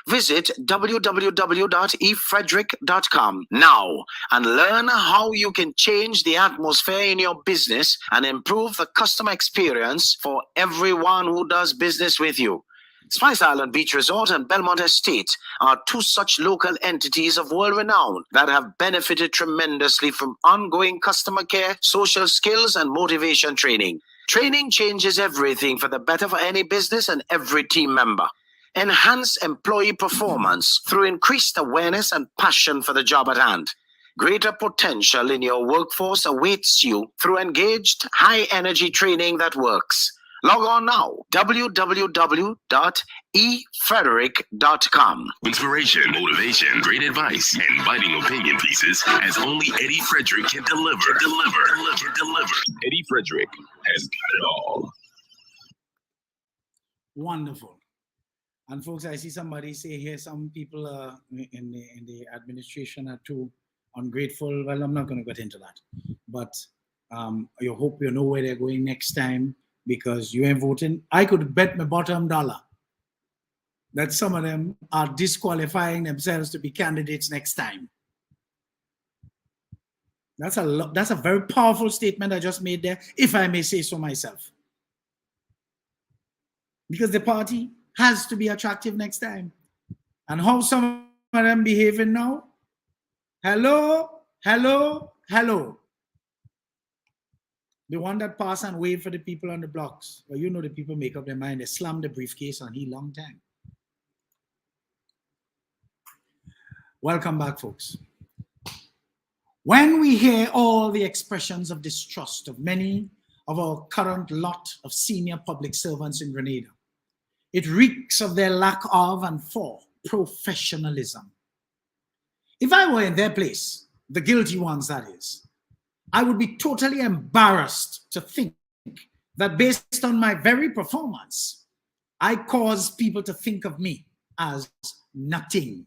Visit www.efrederick.com now and learn how you can change the atmosphere in your business and improve the customer experience for everyone who does business with you. Spice Island Beach Resort and Belmont Estate are two such local entities of world renown that have benefited tremendously from ongoing customer care, social skills, and motivation training. Training changes everything for the better for any business and every team member. Enhance employee performance through increased awareness and passion for the job at hand. Greater potential in your workforce awaits you through engaged, high-energy training that works. Log on now, www.efrederick.com. Inspiration, motivation, great advice, and biting opinion pieces as only Eddie Frederick can deliver. Eddie Frederick has got it all. Wonderful. And folks, I see somebody say here, some people in the administration are too ungrateful. Well, I'm not going to get into that. But I hope you know where they're going next time, because you ain't voting. I could bet my bottom dollar that some of them are disqualifying themselves to be candidates next time. That's a very powerful statement I just made there, if I may say so myself. Because the party has to be attractive next time. And how some of them behaving now? Hello. The one that pass and wave for the people on the blocks. Well, you know the people make up their mind. They slam the briefcase on he long time. Welcome back, folks. When we hear all the expressions of distrust of many of our current lot of senior public servants in Grenada, it reeks of their lack of and for professionalism. If I were in their place, the guilty ones that is, I would be totally embarrassed to think that based on my very performance, I cause people to think of me as nothing.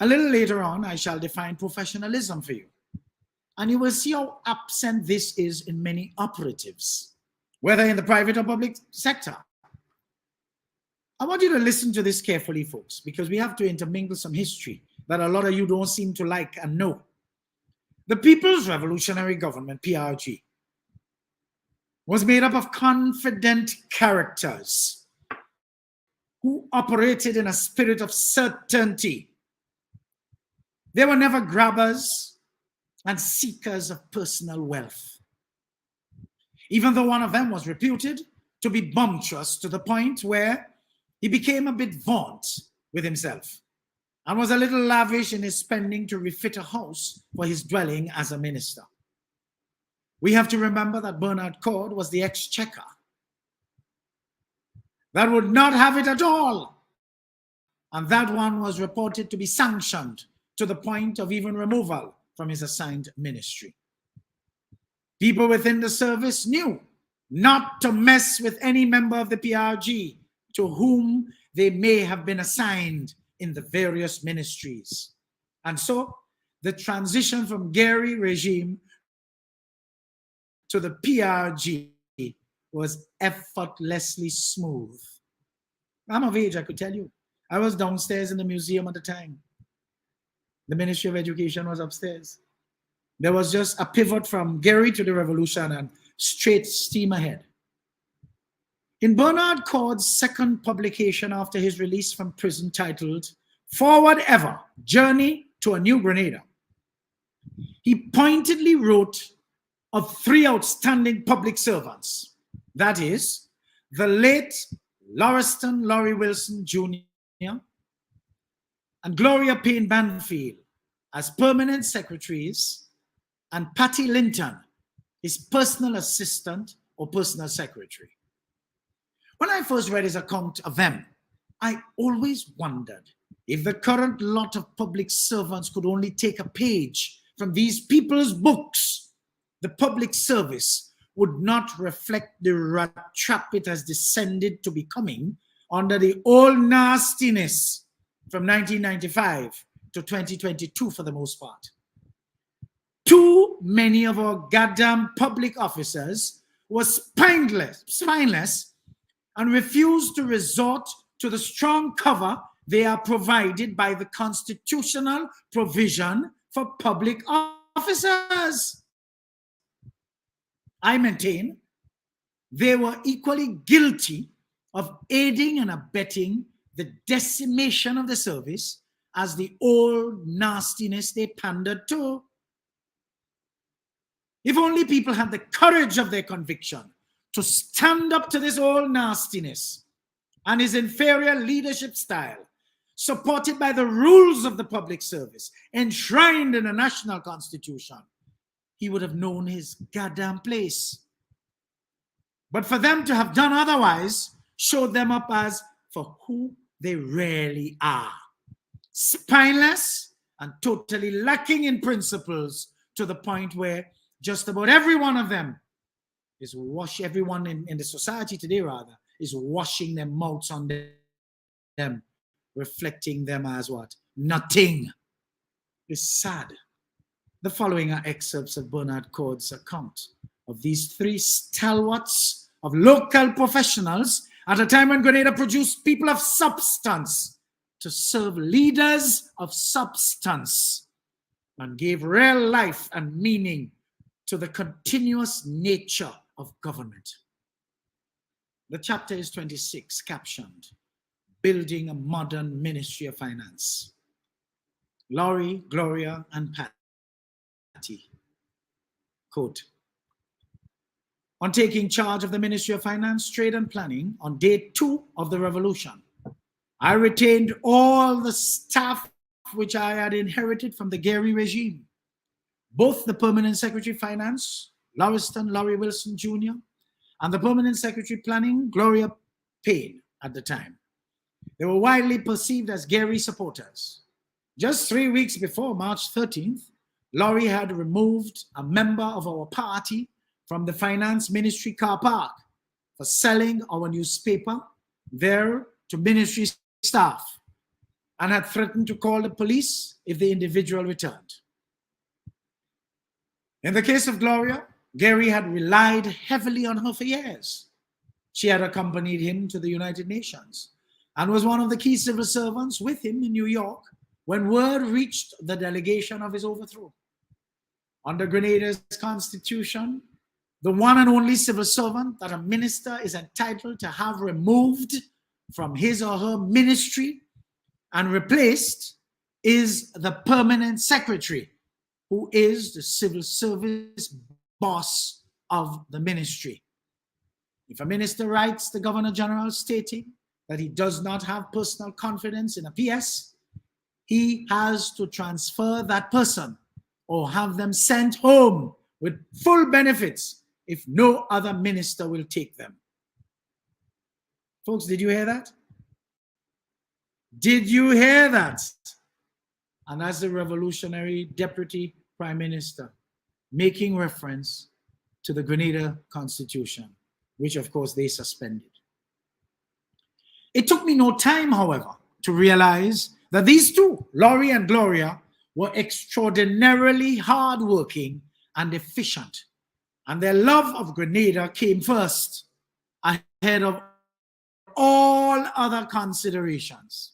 A little later on, I shall define professionalism for you. And you will see how absent this is in many operatives, whether in the private or public sector. I want you to listen to this carefully, folks, because we have to intermingle some history that a lot of you don't seem to like and know. The People's Revolutionary Government, PRG, was made up of confident characters who operated in a spirit of certainty. They were never grabbers and seekers of personal wealth. Even though one of them was reputed to be bumptious to the point where he became a bit vaunt with himself and was a little lavish in his spending to refit a house for his dwelling as a minister. We have to remember that Bernard Cord was the exchequer that would not have it at all. And that one was reported to be sanctioned to the point of even removal from his assigned ministry. People within the service knew not to mess with any member of the PRG to whom they may have been assigned in the various ministries. And so the transition from Gary regime to the PRG was effortlessly smooth. I'm of age, I could tell you. I was downstairs in the museum at the time. The Ministry of Education was upstairs. There was just a pivot from Gary to the revolution and straight steam ahead. In Bernard Cord's second publication after his release from prison titled Forward Ever, Journey to a New Grenada, he pointedly wrote of three outstanding public servants. That is, the late Lauriston Laurie Wilson Jr. and Gloria Payne Banfield as permanent secretaries, and Patty Linton, his personal assistant or personal secretary. When I first read his account of them, I always wondered if the current lot of public servants could only take a page from these people's books, the public service would not reflect the rat trap it has descended to becoming under the old nastiness from 1995 to 2022 for the most part. Too many of our goddamn public officers were spineless and refused to resort to the strong cover they are provided by the constitutional provision for public officers. I maintain they were equally guilty of aiding and abetting the decimation of the service as the old nastiness they pandered to. If only people had the courage of their conviction to stand up to this old nastiness and his inferior leadership style, supported by the rules of the public service, enshrined in the national constitution, he would have known his goddamn place. But for them to have done otherwise showed them up as for who they really are. Spineless and totally lacking in principles to the point where just about every one of them is everyone in the society today rather, is washing their mouths on them, reflecting them as what? Nothing. It's sad. The following are excerpts of Bernard Cord's account of these three stalwarts of local professionals at a time when Grenada produced people of substance to serve leaders of substance and gave real life and meaning to the continuous nature of government. The chapter is 26, captioned, Building a Modern Ministry of Finance. Laurie, Gloria, and Patty. Quote, on taking charge of the Ministry of Finance, Trade and Planning on day 2 of the revolution, I retained all the staff which I had inherited from the Gary regime. Both the Permanent Secretary Finance, Lauriston Laurie Wilson Jr., and the Permanent Secretary Planning, Gloria Payne, at the time. They were widely perceived as Gary supporters. Just 3 weeks before March 13th, Laurie had removed a member of our party from the Finance Ministry car park for selling our newspaper there to ministry staff and had threatened to call the police if the individual returned. In the case of Gloria, Gary had relied heavily on her for years. She had accompanied him to the United Nations and was one of the key civil servants with him in New York when word reached the delegation of his overthrow. Under Grenada's constitution, the one and only civil servant that a minister is entitled to have removed from his or her ministry and replaced is the permanent secretary, who is the civil service boss of the ministry. If a minister writes the Governor General stating that he does not have personal confidence in a PS, he has to transfer that person or have them sent home with full benefits if no other minister will take them. Folks, did you hear that? Did you hear that? And as the revolutionary deputy prime minister, making reference to the Grenada Constitution, which of course they suspended. It took me no time, however, to realize that these two, Laurie and Gloria, were extraordinarily hardworking and efficient, and their love of Grenada came first, ahead of all other considerations.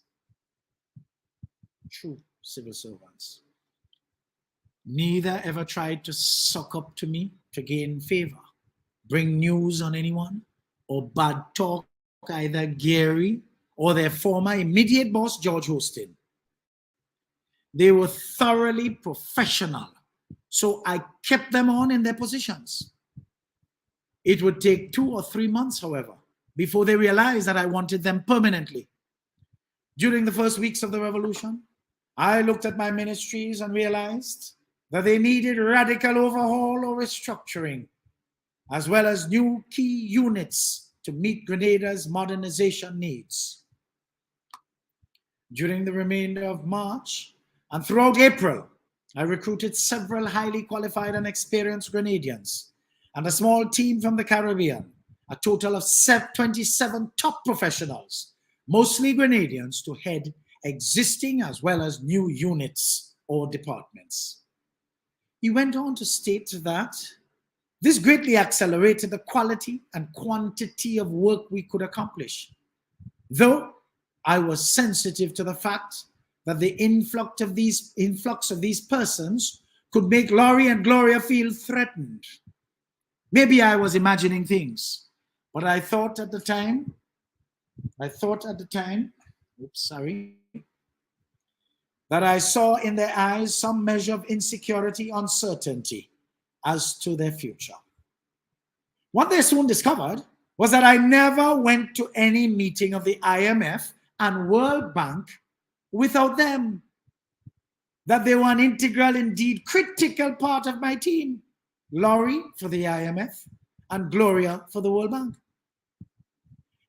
True civil servants. Neither ever tried to suck up to me to gain favor, bring news on anyone, or bad talk either Gary or their former immediate boss, George Hostin. They were thoroughly professional, so I kept them on in their positions. It would take 2 or 3 months, however, before they realized that I wanted them permanently. During the first weeks of the revolution, I looked at my ministries and realized that they needed radical overhaul or restructuring, as well as new key units to meet Grenada's modernization needs. During the remainder of March and throughout April, I recruited several highly qualified and experienced Grenadians and a small team from the Caribbean, a total of 27 top professionals, mostly Grenadians, to head existing as well as new units or departments. He went on to state that this greatly accelerated the quality and quantity of work we could accomplish, though I was sensitive to the fact that the influx of these persons could make Laurie and Gloria feel threatened. Maybe I was imagining things, but I thought at the time, that I saw in their eyes some measure of insecurity, uncertainty as to their future. What they soon discovered was that I never went to any meeting of the IMF and World Bank without them, that they were an integral, indeed critical part of my team, Laurie for the IMF and Gloria for the World Bank.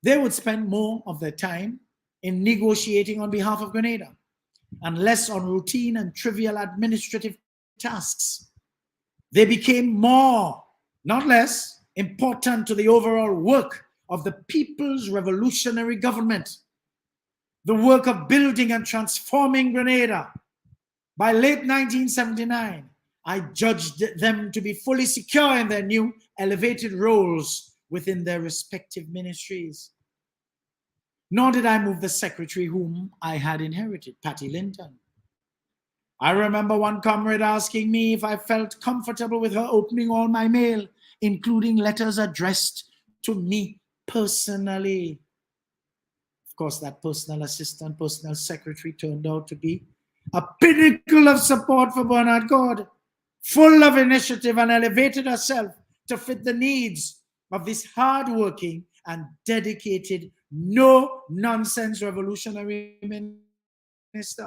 They would spend more of their time in negotiating on behalf of Grenada and less on routine and trivial administrative tasks. They became more, not less, important to the overall work of the People's Revolutionary Government, the work of building and transforming Grenada. By late 1979, I judged them to be fully secure in their new elevated roles within their respective ministries. Nor did I move the secretary whom I had inherited, Patty Linton. I remember one comrade asking me if I felt comfortable with her opening all my mail, including letters addressed to me personally. Of course, that personal assistant, personal secretary turned out to be a pinnacle of support for Bernard God, full of initiative, and elevated herself to fit the needs of this hardworking and dedicated, no-nonsense revolutionary minister.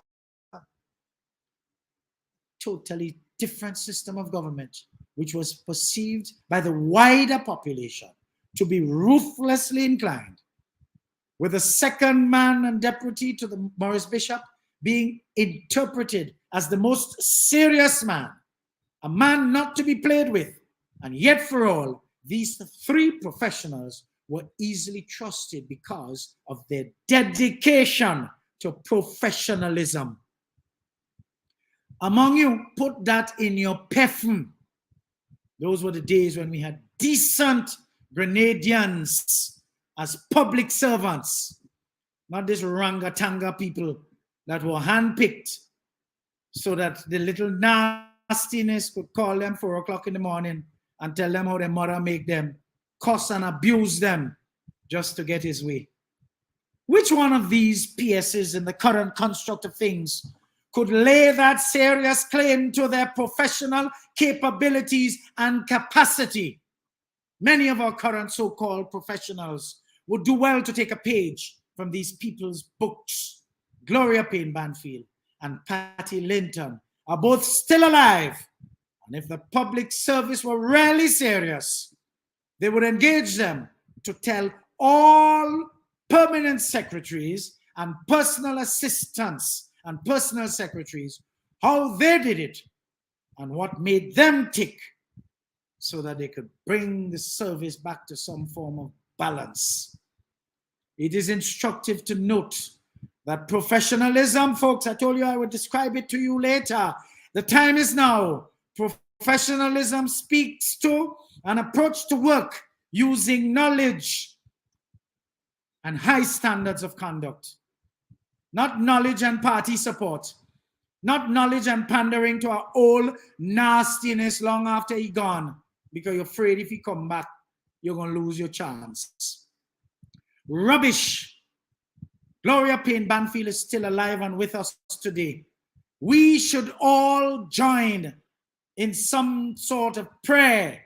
Totally different system of government, which was perceived by the wider population to be ruthlessly inclined, with the second man and deputy to the Maurice Bishop being interpreted as the most serious man, a man not to be played with. And yet for all, these three professionals were easily trusted because of their dedication to professionalism. Among you, put that in your PEFM. Those were the days when we had decent Grenadians as public servants, not this rangatanga people that were handpicked so that the little nastiness could call them 4 o'clock in the morning and tell them how their mother make them, cuss and abuse them just to get his way. Which one of these PSs in the current construct of things could lay that serious claim to their professional capabilities and capacity? Many of our current so-called professionals would do well to take a page from these people's books. Gloria Payne Banfield and Patty Linton are both still alive. And if the public service were really serious, they would engage them to tell all permanent secretaries and personal assistants and personal secretaries how they did it and what made them tick, so that they could bring the service back to some form of balance. It is instructive to note that professionalism, folks, I told you I would describe it to you later. The time is now. Professionalism speaks to an approach to work using knowledge and high standards of conduct. Not knowledge and party support. Not knowledge and pandering to our old nastiness long after he gone, because you're afraid if he come back, you're going to lose your chance. Rubbish. Gloria Payne Banfield is still alive and with us today. We should all join in some sort of prayer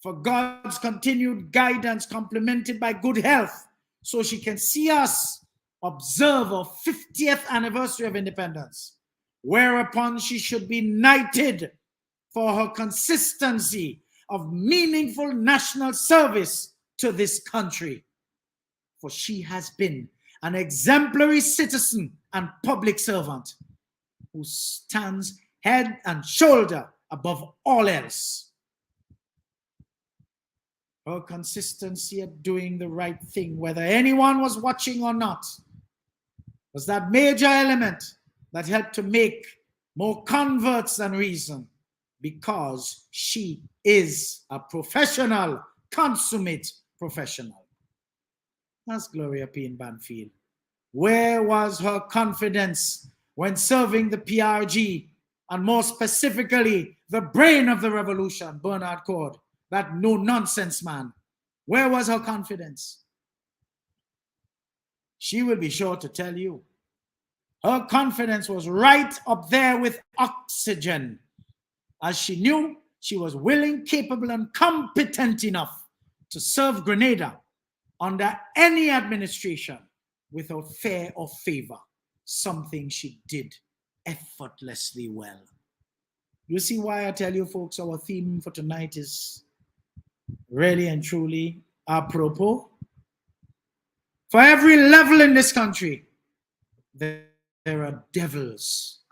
for God's continued guidance, complemented by good health, so she can see us observe our 50th anniversary of independence, whereupon she should be knighted for her consistency of meaningful national service to this country. For she has been an exemplary citizen and public servant who stands head and shoulder above all else. Her consistency at doing the right thing, whether anyone was watching or not, was that major element that helped to make more converts than reason, because she is a professional, consummate professional. That's Gloria Payne Banfield. Where was her confidence when serving the PRG, and more specifically, the brain of the revolution, Bernard Cord, that no-nonsense man? Where was her confidence? She will be sure to tell you. Her confidence was right up there with oxygen, as she knew she was willing, capable, and competent enough to serve Grenada under any administration without fear or favor, something she did effortlessly well. You see why I tell you, folks, our theme for tonight is really and truly apropos. For every level in this country, there are devils,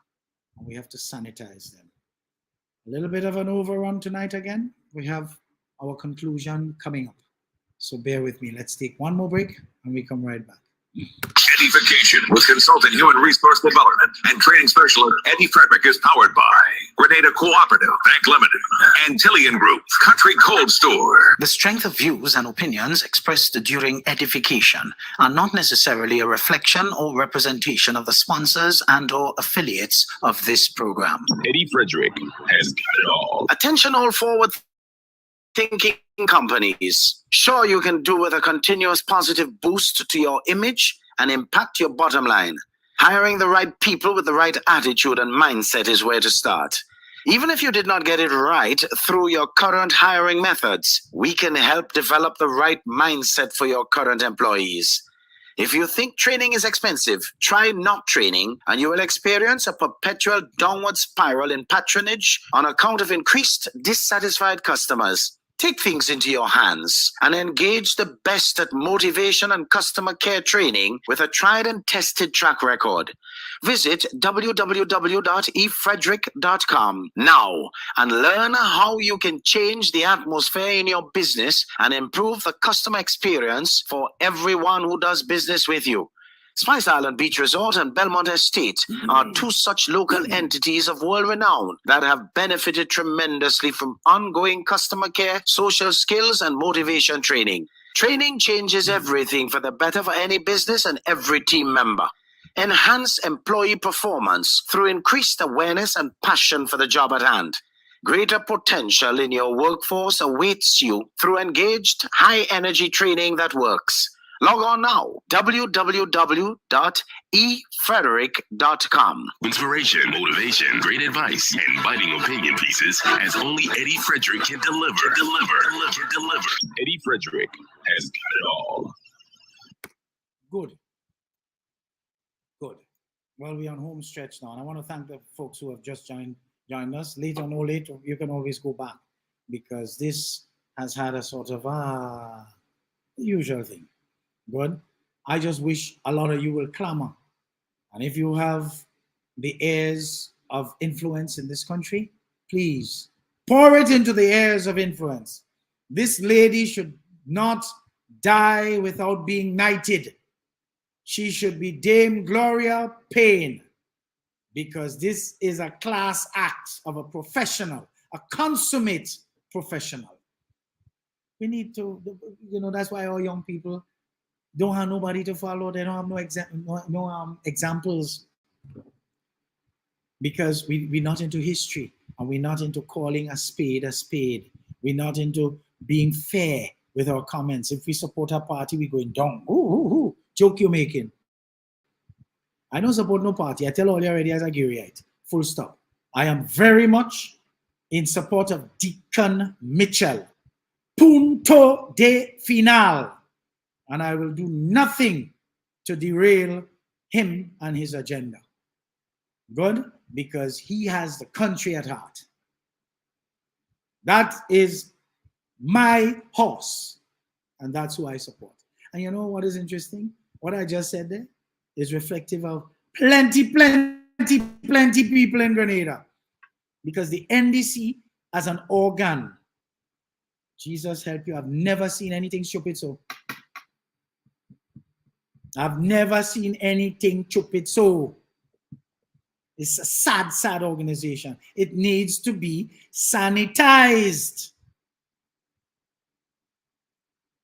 and we have to sanitize them. A little bit of an overrun tonight again. We have our conclusion coming up. So bear with me. Let's take one more break, and we come right back. EDDIE-FICATION with consultant human resource development and training specialist EDDIE Frederick is powered by Grenada Cooperative, Bank Limited, Antillian Group, Country Cold Store. The strength of views and opinions expressed during edification are not necessarily a reflection or representation of the sponsors and or affiliates of this program. Eddie Frederick has got it all. Attention all forward-thinking companies. Sure, you can do with a continuous positive boost to your image and impact your bottom line. Hiring the right people with the right attitude and mindset is where to start. Even if you did not get it right through your current hiring methods, we can help develop the right mindset for your current employees. If you think training is expensive, try not training, and you will experience a perpetual downward spiral in patronage on account of increased dissatisfied customers. Take things into your hands and engage the best at motivation and customer care training with a tried and tested track record. Visit www.efrederick.com now and learn how you can change the atmosphere in your business and improve the customer experience for everyone who does business with you. Spice Island Beach Resort and Belmont Estate are two such local entities of world renown that have benefited tremendously from ongoing customer care, social skills, and motivation training. Training changes everything for the better for any business and every team member. Enhance employee performance through increased awareness and passion for the job at hand. Greater potential in your workforce awaits you through engaged, high-energy training that works. Log on now, www.efrederick.com. Inspiration, motivation, great advice, and biting opinion pieces as only Eddie Frederick can deliver. Eddie Frederick has got it all. Good. Well, we're on home stretch now, and I want to thank the folks who have just joined us. Late or no late, you can always go back, because this has had a sort of usual thing. Good. I just wish a lot of you will clamor. And if you have the heirs of influence in this country, please pour it into the heirs of influence. This lady should not die without being knighted. She should be Dame Gloria Payne, because this is a class act of a professional, a consummate professional. We need to, that's why our young people don't have nobody to follow. They don't have no examples, because we're not into history, and we're not into calling a spade a spade. We're not into being fair with our comments. If we support a party, we're going down. Ooh, joke you're making. I don't support no party. I tell all you already as a Giriite. Full stop. I am very much in support of Deacon Mitchell. Punto de final. And I will do nothing to derail him and his agenda. Good? Because he has the country at heart. That is my horse. And that's who I support. And you know what is interesting? What I just said there is reflective of plenty people in Grenada. Because the NDC as an organ, Jesus help you, I've never seen anything stupid so. I've never seen anything stupid so. It's a sad organization. It needs to be sanitized.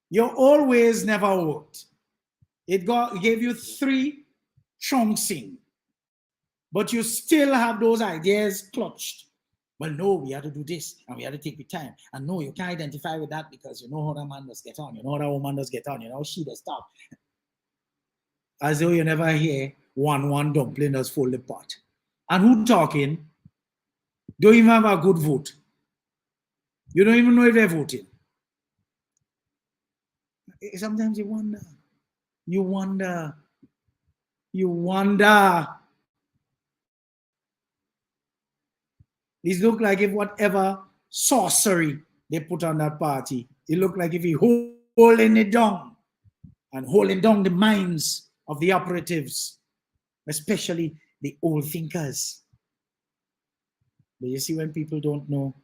Your old ways never worked. It gave you 3 chunks in, but you still have those ideas clutched. Well, no, we have to do this, and we have to take the time. And no, you can't identify with that, because you know how that man does get on. You know how that woman does get on. You know she does stuff. As though you never hear one dumpling does fold the pot. And who talking don't even have a good vote. You don't even know if they're voting. Sometimes you wonder. It look like if whatever sorcery they put on that party, it look like if he holding it down and holding down the minds of the operatives, especially the old thinkers. But you see, when people don't know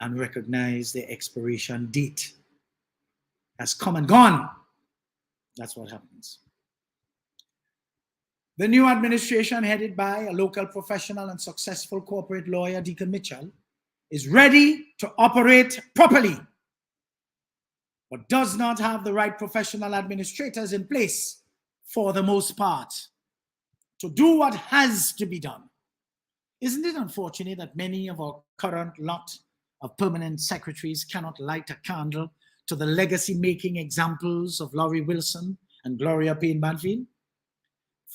and recognize the expiration date has come and gone, that's what happens. The new administration, headed by a local professional and successful corporate lawyer, Deacon Mitchell, is ready to operate properly, but does not have the right professional administrators in place for the most part to do what has to be done. Isn't it unfortunate that many of our current lot of permanent secretaries cannot light a candle to the legacy-making examples of Laurie Wilson and Gloria Payne Banfield?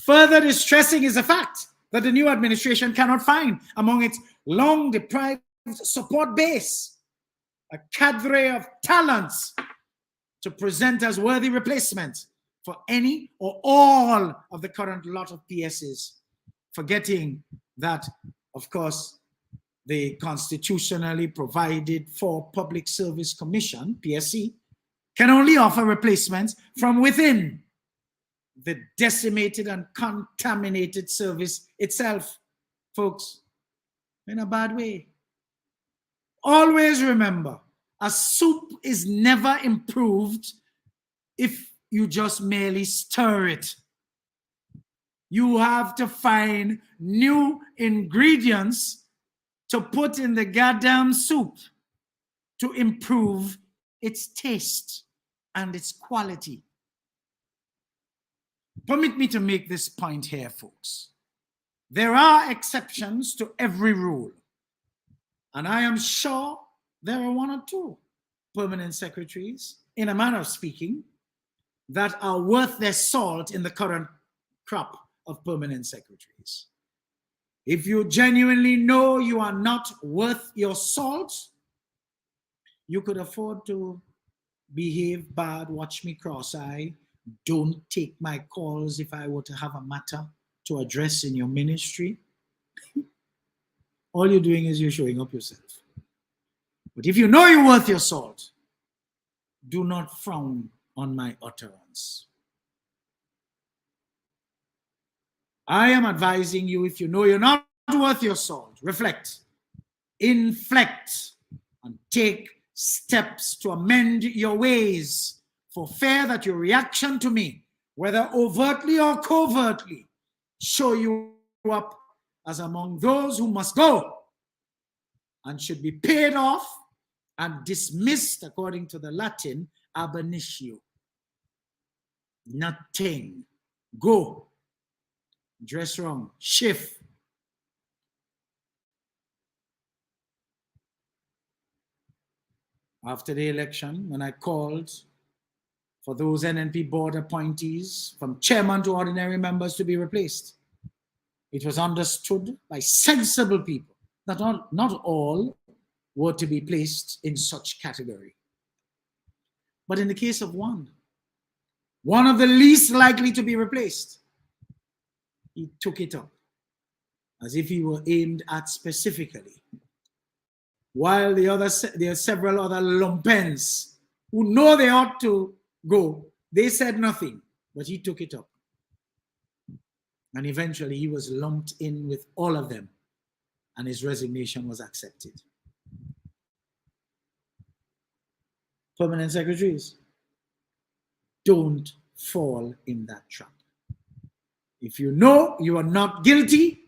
Further distressing is the fact that the new administration cannot find among its long-deprived support base a cadre of talents to present as worthy replacements for any or all of the current lot of PSs, forgetting that, of course, the constitutionally provided for Public Service Commission, PSC, can only offer replacements from within the decimated and contaminated service itself, folks, in a bad way. Always remember, a soup is never improved if you just merely stir it. You have to find new ingredients to put in the goddamn soup to improve its taste and its quality. Permit me to make this point here, folks. There are exceptions to every rule. And I am sure there are one or two permanent secretaries, in a manner of speaking, that are worth their salt in the current crop of permanent secretaries. If you genuinely know you are not worth your salt, you could afford to behave bad, watch me cross-eye, don't take my calls if I were to have a matter to address in your ministry. All you're doing is you're showing up yourself. But if you know you're worth your salt, do not frown on my utterance. I am advising you, if you know you're not worth your salt, reflect, inflect, and take steps to amend your ways, for fear that your reaction to me, whether overtly or covertly, show you up as among those who must go and should be paid off and dismissed according to the Latin ab initio. Nothing. Go. Dress wrong. Shift. After the election, when I called for those NNP board appointees, from chairman to ordinary members, to be replaced, it was understood by sensible people that not all were to be placed in such category. But in the case of one of the least likely to be replaced, he took it up as if he were aimed at specifically. While there are several other lumpens who know they ought to go, they said nothing, but he took it up. And eventually he was lumped in with all of them, and his resignation was accepted. Permanent secretaries, don't fall in that trap. If you know you are not guilty,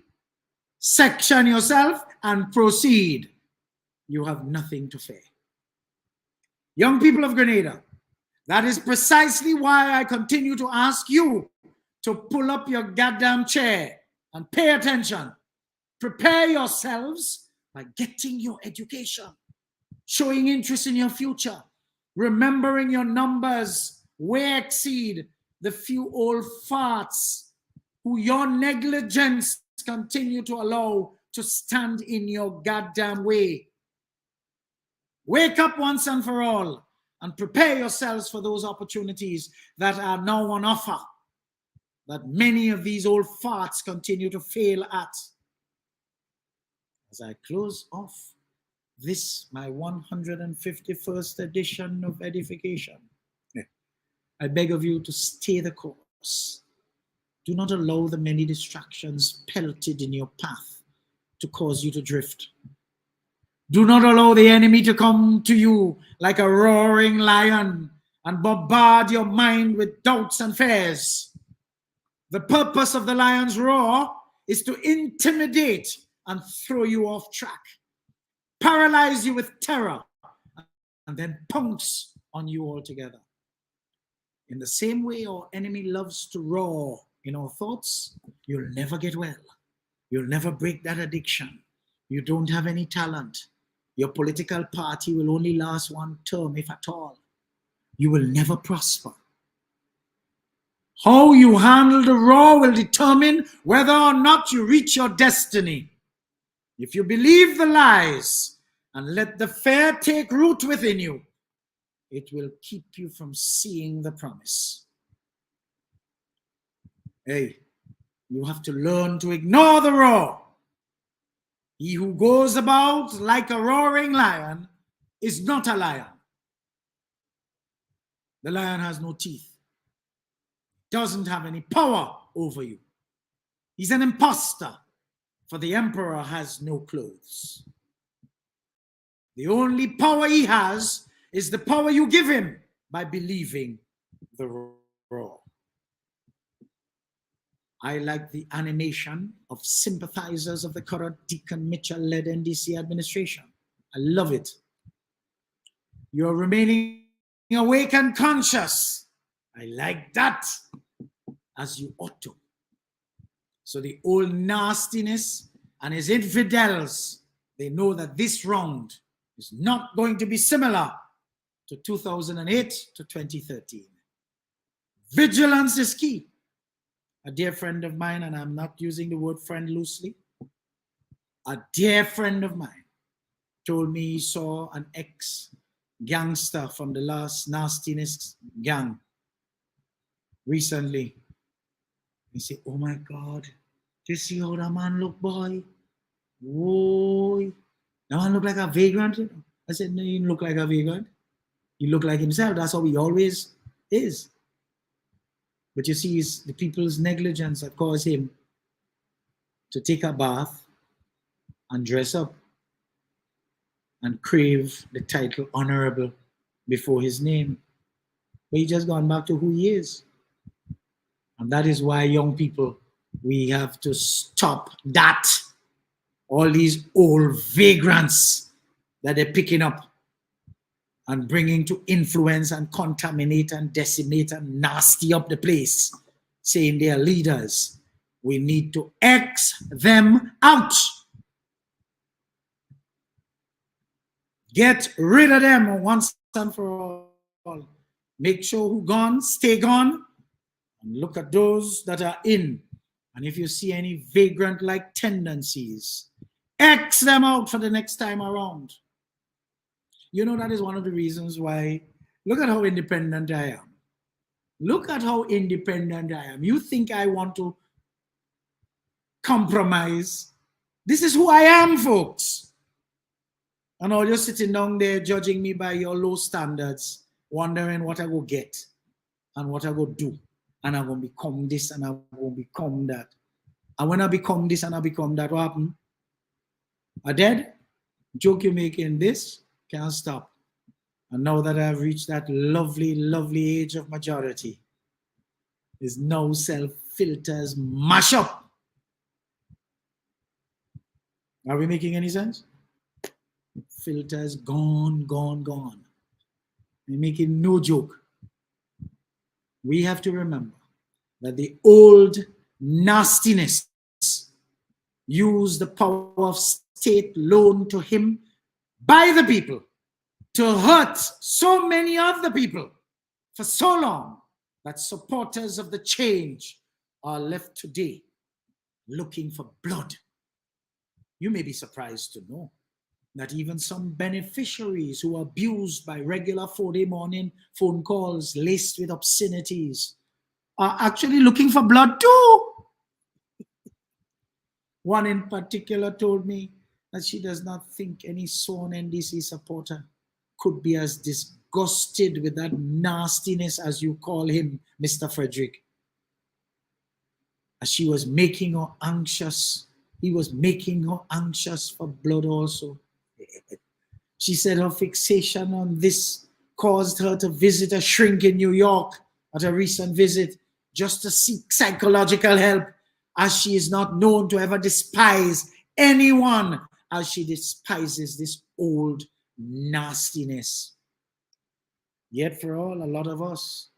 section yourself and proceed. You have nothing to fear. Young people of Grenada, that is precisely why I continue to ask you to pull up your goddamn chair and pay attention. Prepare yourselves by getting your education, showing interest in your future, remembering your numbers way exceed the few old farts who your negligence continue to allow to stand in your goddamn way. Wake up once and for all and prepare yourselves for those opportunities that are now on offer, that many of these old farts continue to fail at. As I close off this, my 151st edition of Edification, I beg of you to stay the course. Do not allow the many distractions pelted in your path to cause you to drift. Do not allow the enemy to come to you like a roaring lion and bombard your mind with doubts and fears. The purpose of the lion's roar is to intimidate and throw you off track, paralyze you with terror, and then pounce on you altogether. In the same way our enemy loves to roar in our thoughts, you'll never get well. You'll never break that addiction. You don't have any talent. Your political party will only last one term, if at all. You will never prosper. How you handle the roar will determine whether or not you reach your destiny. If you believe the lies and let the fear take root within you, it will keep you from seeing the promise. Hey, you have to learn to ignore the roar He who goes about like a roaring lion is not a lion. The lion has no teeth, doesn't have any power over you. He's an imposter, for the emperor has no clothes. The only power he has is the power you give him by believing the roar. I like the animation of sympathizers of the current Deacon Mitchell-led NDC administration. I love it. You're remaining awake and conscious. I like that, as you ought to. So the old nastiness and his infidels, they know that this round is not going to be similar to 2008 to 2013. Vigilance is key. A dear friend of mine, and I'm not using the word friend loosely, a dear friend of mine told me he saw an ex-gangster from the last nastiness gang recently. He said, oh my God, you see how that man look, boy? Whoa, that man look like a vagrant. I said, no, he didn't look like a vagrant. He looked like himself. That's how he always is. But you see, it's the people's negligence that caused him to take a bath and dress up and crave the title honorable before his name. But he just gone back to who he is. And that is why, young people, we have to stop that. All these old vagrants that they're picking up and bringing to influence and contaminate and decimate and nasty up the place, saying they are leaders. We need to X them out. Get rid of them once and for all. Make sure who gone, stay gone. And look at those that are in. And if you see any vagrant-like tendencies, X them out for the next time around. You know, that is one of the reasons why, look at how independent I am. Look at how independent I am. You think I want to compromise? This is who I am, folks. And all you're sitting down there judging me by your low standards, wondering what I go get and what I go do. And I'm going to become this and I'm going to become that. And when I become this and I become that, what happened? I dead? Joke you're making this? Can't stop. And now that I've reached that lovely, lovely age of majority, there's no self-filters mash up. Are we making any sense? Filters gone, gone, gone. We're making no joke. We have to remember that the old nastiness used the power of state loaned to him by the people to hurt so many of the people for so long that supporters of the change are left today looking for blood. You may be surprised to know that even some beneficiaries who are abused by regular 4-day morning phone calls laced with obscenities are actually looking for blood too. One in particular told me that she does not think any sworn NDC supporter could be as disgusted with that nastiness, as you call him, Mr. Frederick, as she was making her anxious. He was making her anxious for blood also. She said her fixation on this caused her to visit a shrink in New York at a recent visit just to seek psychological help, as she is not known to ever despise anyone as she despises this old nastiness. Yet for all, a lot of us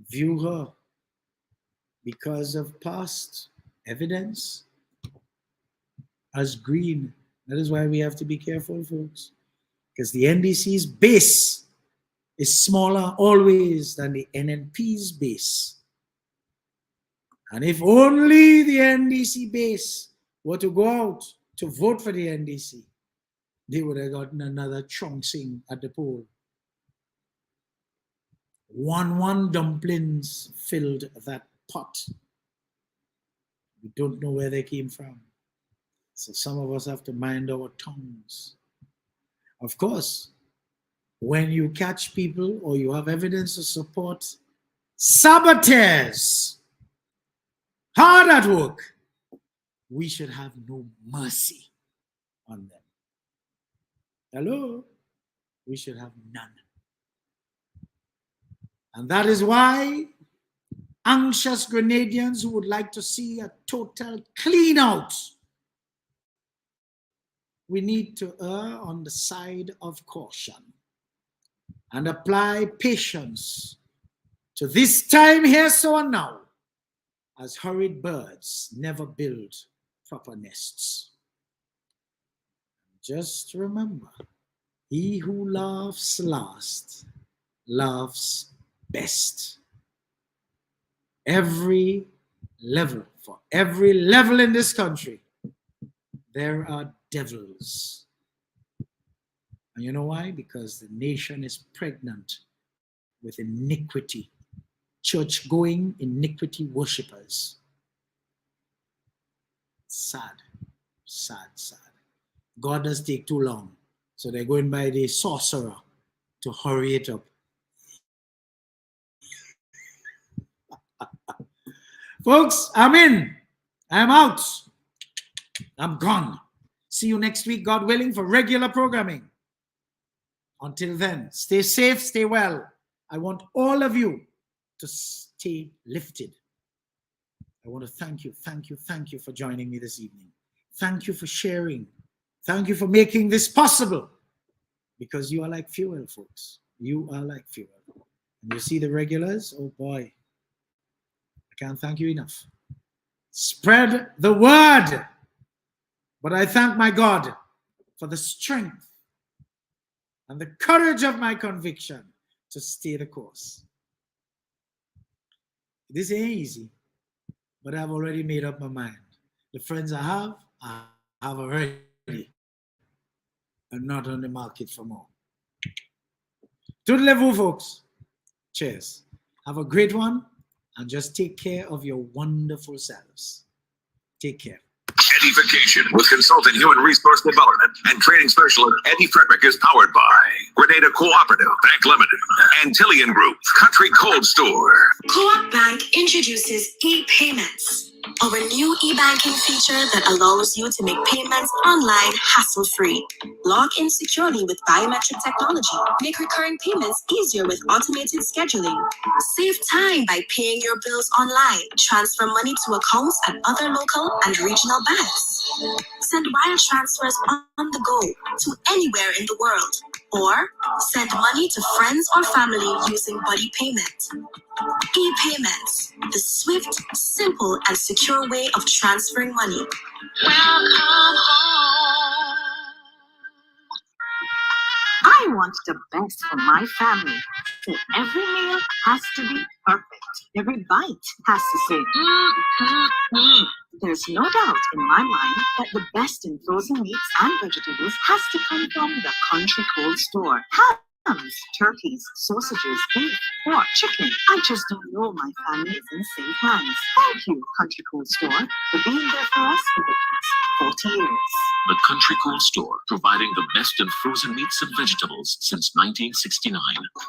view her because of past evidence as green. That is why we have to be careful, folks, because the NDC's base is smaller always than the NNP's base. And if only the NDC base were to go out to vote for the NDC, they would have gotten another trouncing at the poll. 1 dumplings filled that pot. We don't know where they came from. So some of us have to mind our tongues. Of course, when you catch people or you have evidence to support saboteurs hard at work, we should have no mercy on them. Hello? We should have none. And that is why anxious Grenadians who would like to see a total clean out, we need to err on the side of caution and apply patience to this time here, so and now, as hurried birds never build proper nests. Just remember, he who laughs last laughs best. Every level, for every level in this country, there are devils. And you know why? Because the nation is pregnant with iniquity, church-going iniquity worshippers. Sad, sad, sad. God does take too long, so they're going by the sorcerer to hurry it up. Folks, I'm in. I'm out. I'm gone. See you next week, God willing, for regular programming. Until then, stay safe, stay well. I want all of you to stay lifted. I want to thank you for joining me this evening. Thank you for sharing. Thank you for making this possible. Because you are like fuel, folks. You are like fuel. And you see the regulars? Oh boy. I can't thank you enough. Spread the word. But I thank my God for the strength and the courage of my conviction to stay the course. This ain't easy, but I've already made up my mind. The friends I have already. I'm not on the market for more. Toodaloo, folks. Cheers. Have a great one, and just take care of your wonderful selves. Take care. EDDIE-FICATION with consultant human resource development and training specialist Eddie Frederick is powered by Grenada Cooperative Bank Limited, Antillian Group, Country Cold Store. Co-op Bank introduces e-payments, our new e-banking feature that allows you to make payments online hassle-free. Log in securely with biometric technology. Make recurring payments easier with automated scheduling. Save time by paying your bills online. Transfer money to accounts at other local and regional banks. Send wire transfers on the go to anywhere in the world. Or send money to friends or family using Buddy Payment. E-payments, the swift, simple, and secure way of transferring money. Welcome home. I want the best for my family, so every meal has to be perfect. Every bite has to say, There's no doubt in my mind that the best in frozen meats and vegetables has to come from the Country Cold Store. Hams, turkeys, sausages, beef, pork, chicken. I just don't know my family is in safe hands. Thank you, Country Cold Store, for being there for us for the past 40 years. The Country Cold Store, providing the best in frozen meats and vegetables since 1969.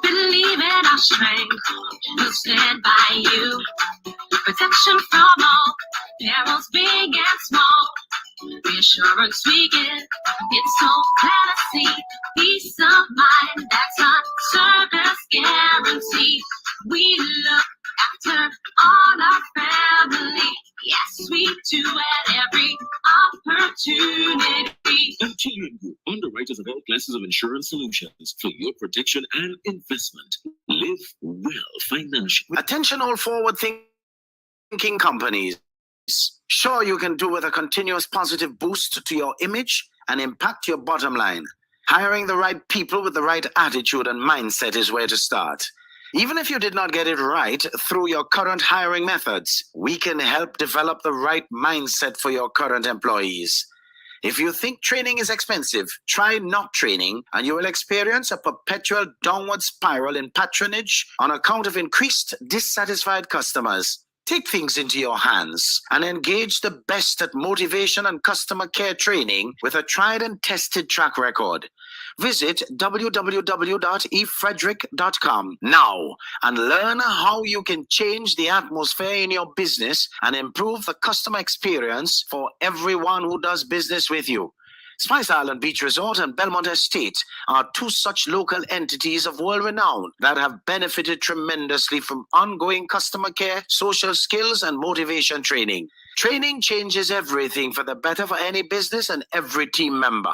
Believe in our strength, we'll stand by you. Protection from all perils, big and small. Reassurance we get, it's so clear to see. Peace of mind, that's our service guarantee. We look after all our family. Yes, we do at every opportunity. Emptiness, underwriters of all classes of insurance solutions for your protection and investment. Live well financially. Attention all forward thinking companies. Sure, you can do with a continuous positive boost to your image and impact your bottom line. Hiring the right people with the right attitude and mindset is where to start. Even if you did not get it right through your current hiring methods, we can help develop the right mindset for your current employees. If you think training is expensive, try not training, and you will experience a perpetual downward spiral in patronage on account of increased dissatisfied customers. Take things into your hands and engage the best at motivation and customer care training with a tried and tested track record. Visit www.efrederick.com now and learn how you can change the atmosphere in your business and improve the customer experience for everyone who does business with you. Spice Island Beach Resort and Belmont Estate are two such local entities of world renown that have benefited tremendously from ongoing customer care, social skills, and motivation training. Training changes everything for the better for any business and every team member.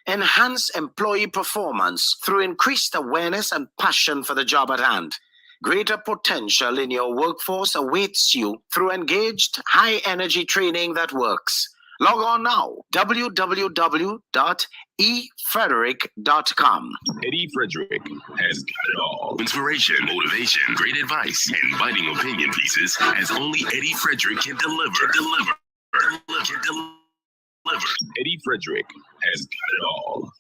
Enhance employee performance through increased awareness and passion for the job at hand. Greater potential in your workforce awaits you through engaged, high-energy training that works. Log on now, www.efrederick.com. Eddie Frederick has got it all. Inspiration, motivation, great advice, and biting opinion pieces as only Eddie Frederick can deliver. Eddie Frederick has got it all.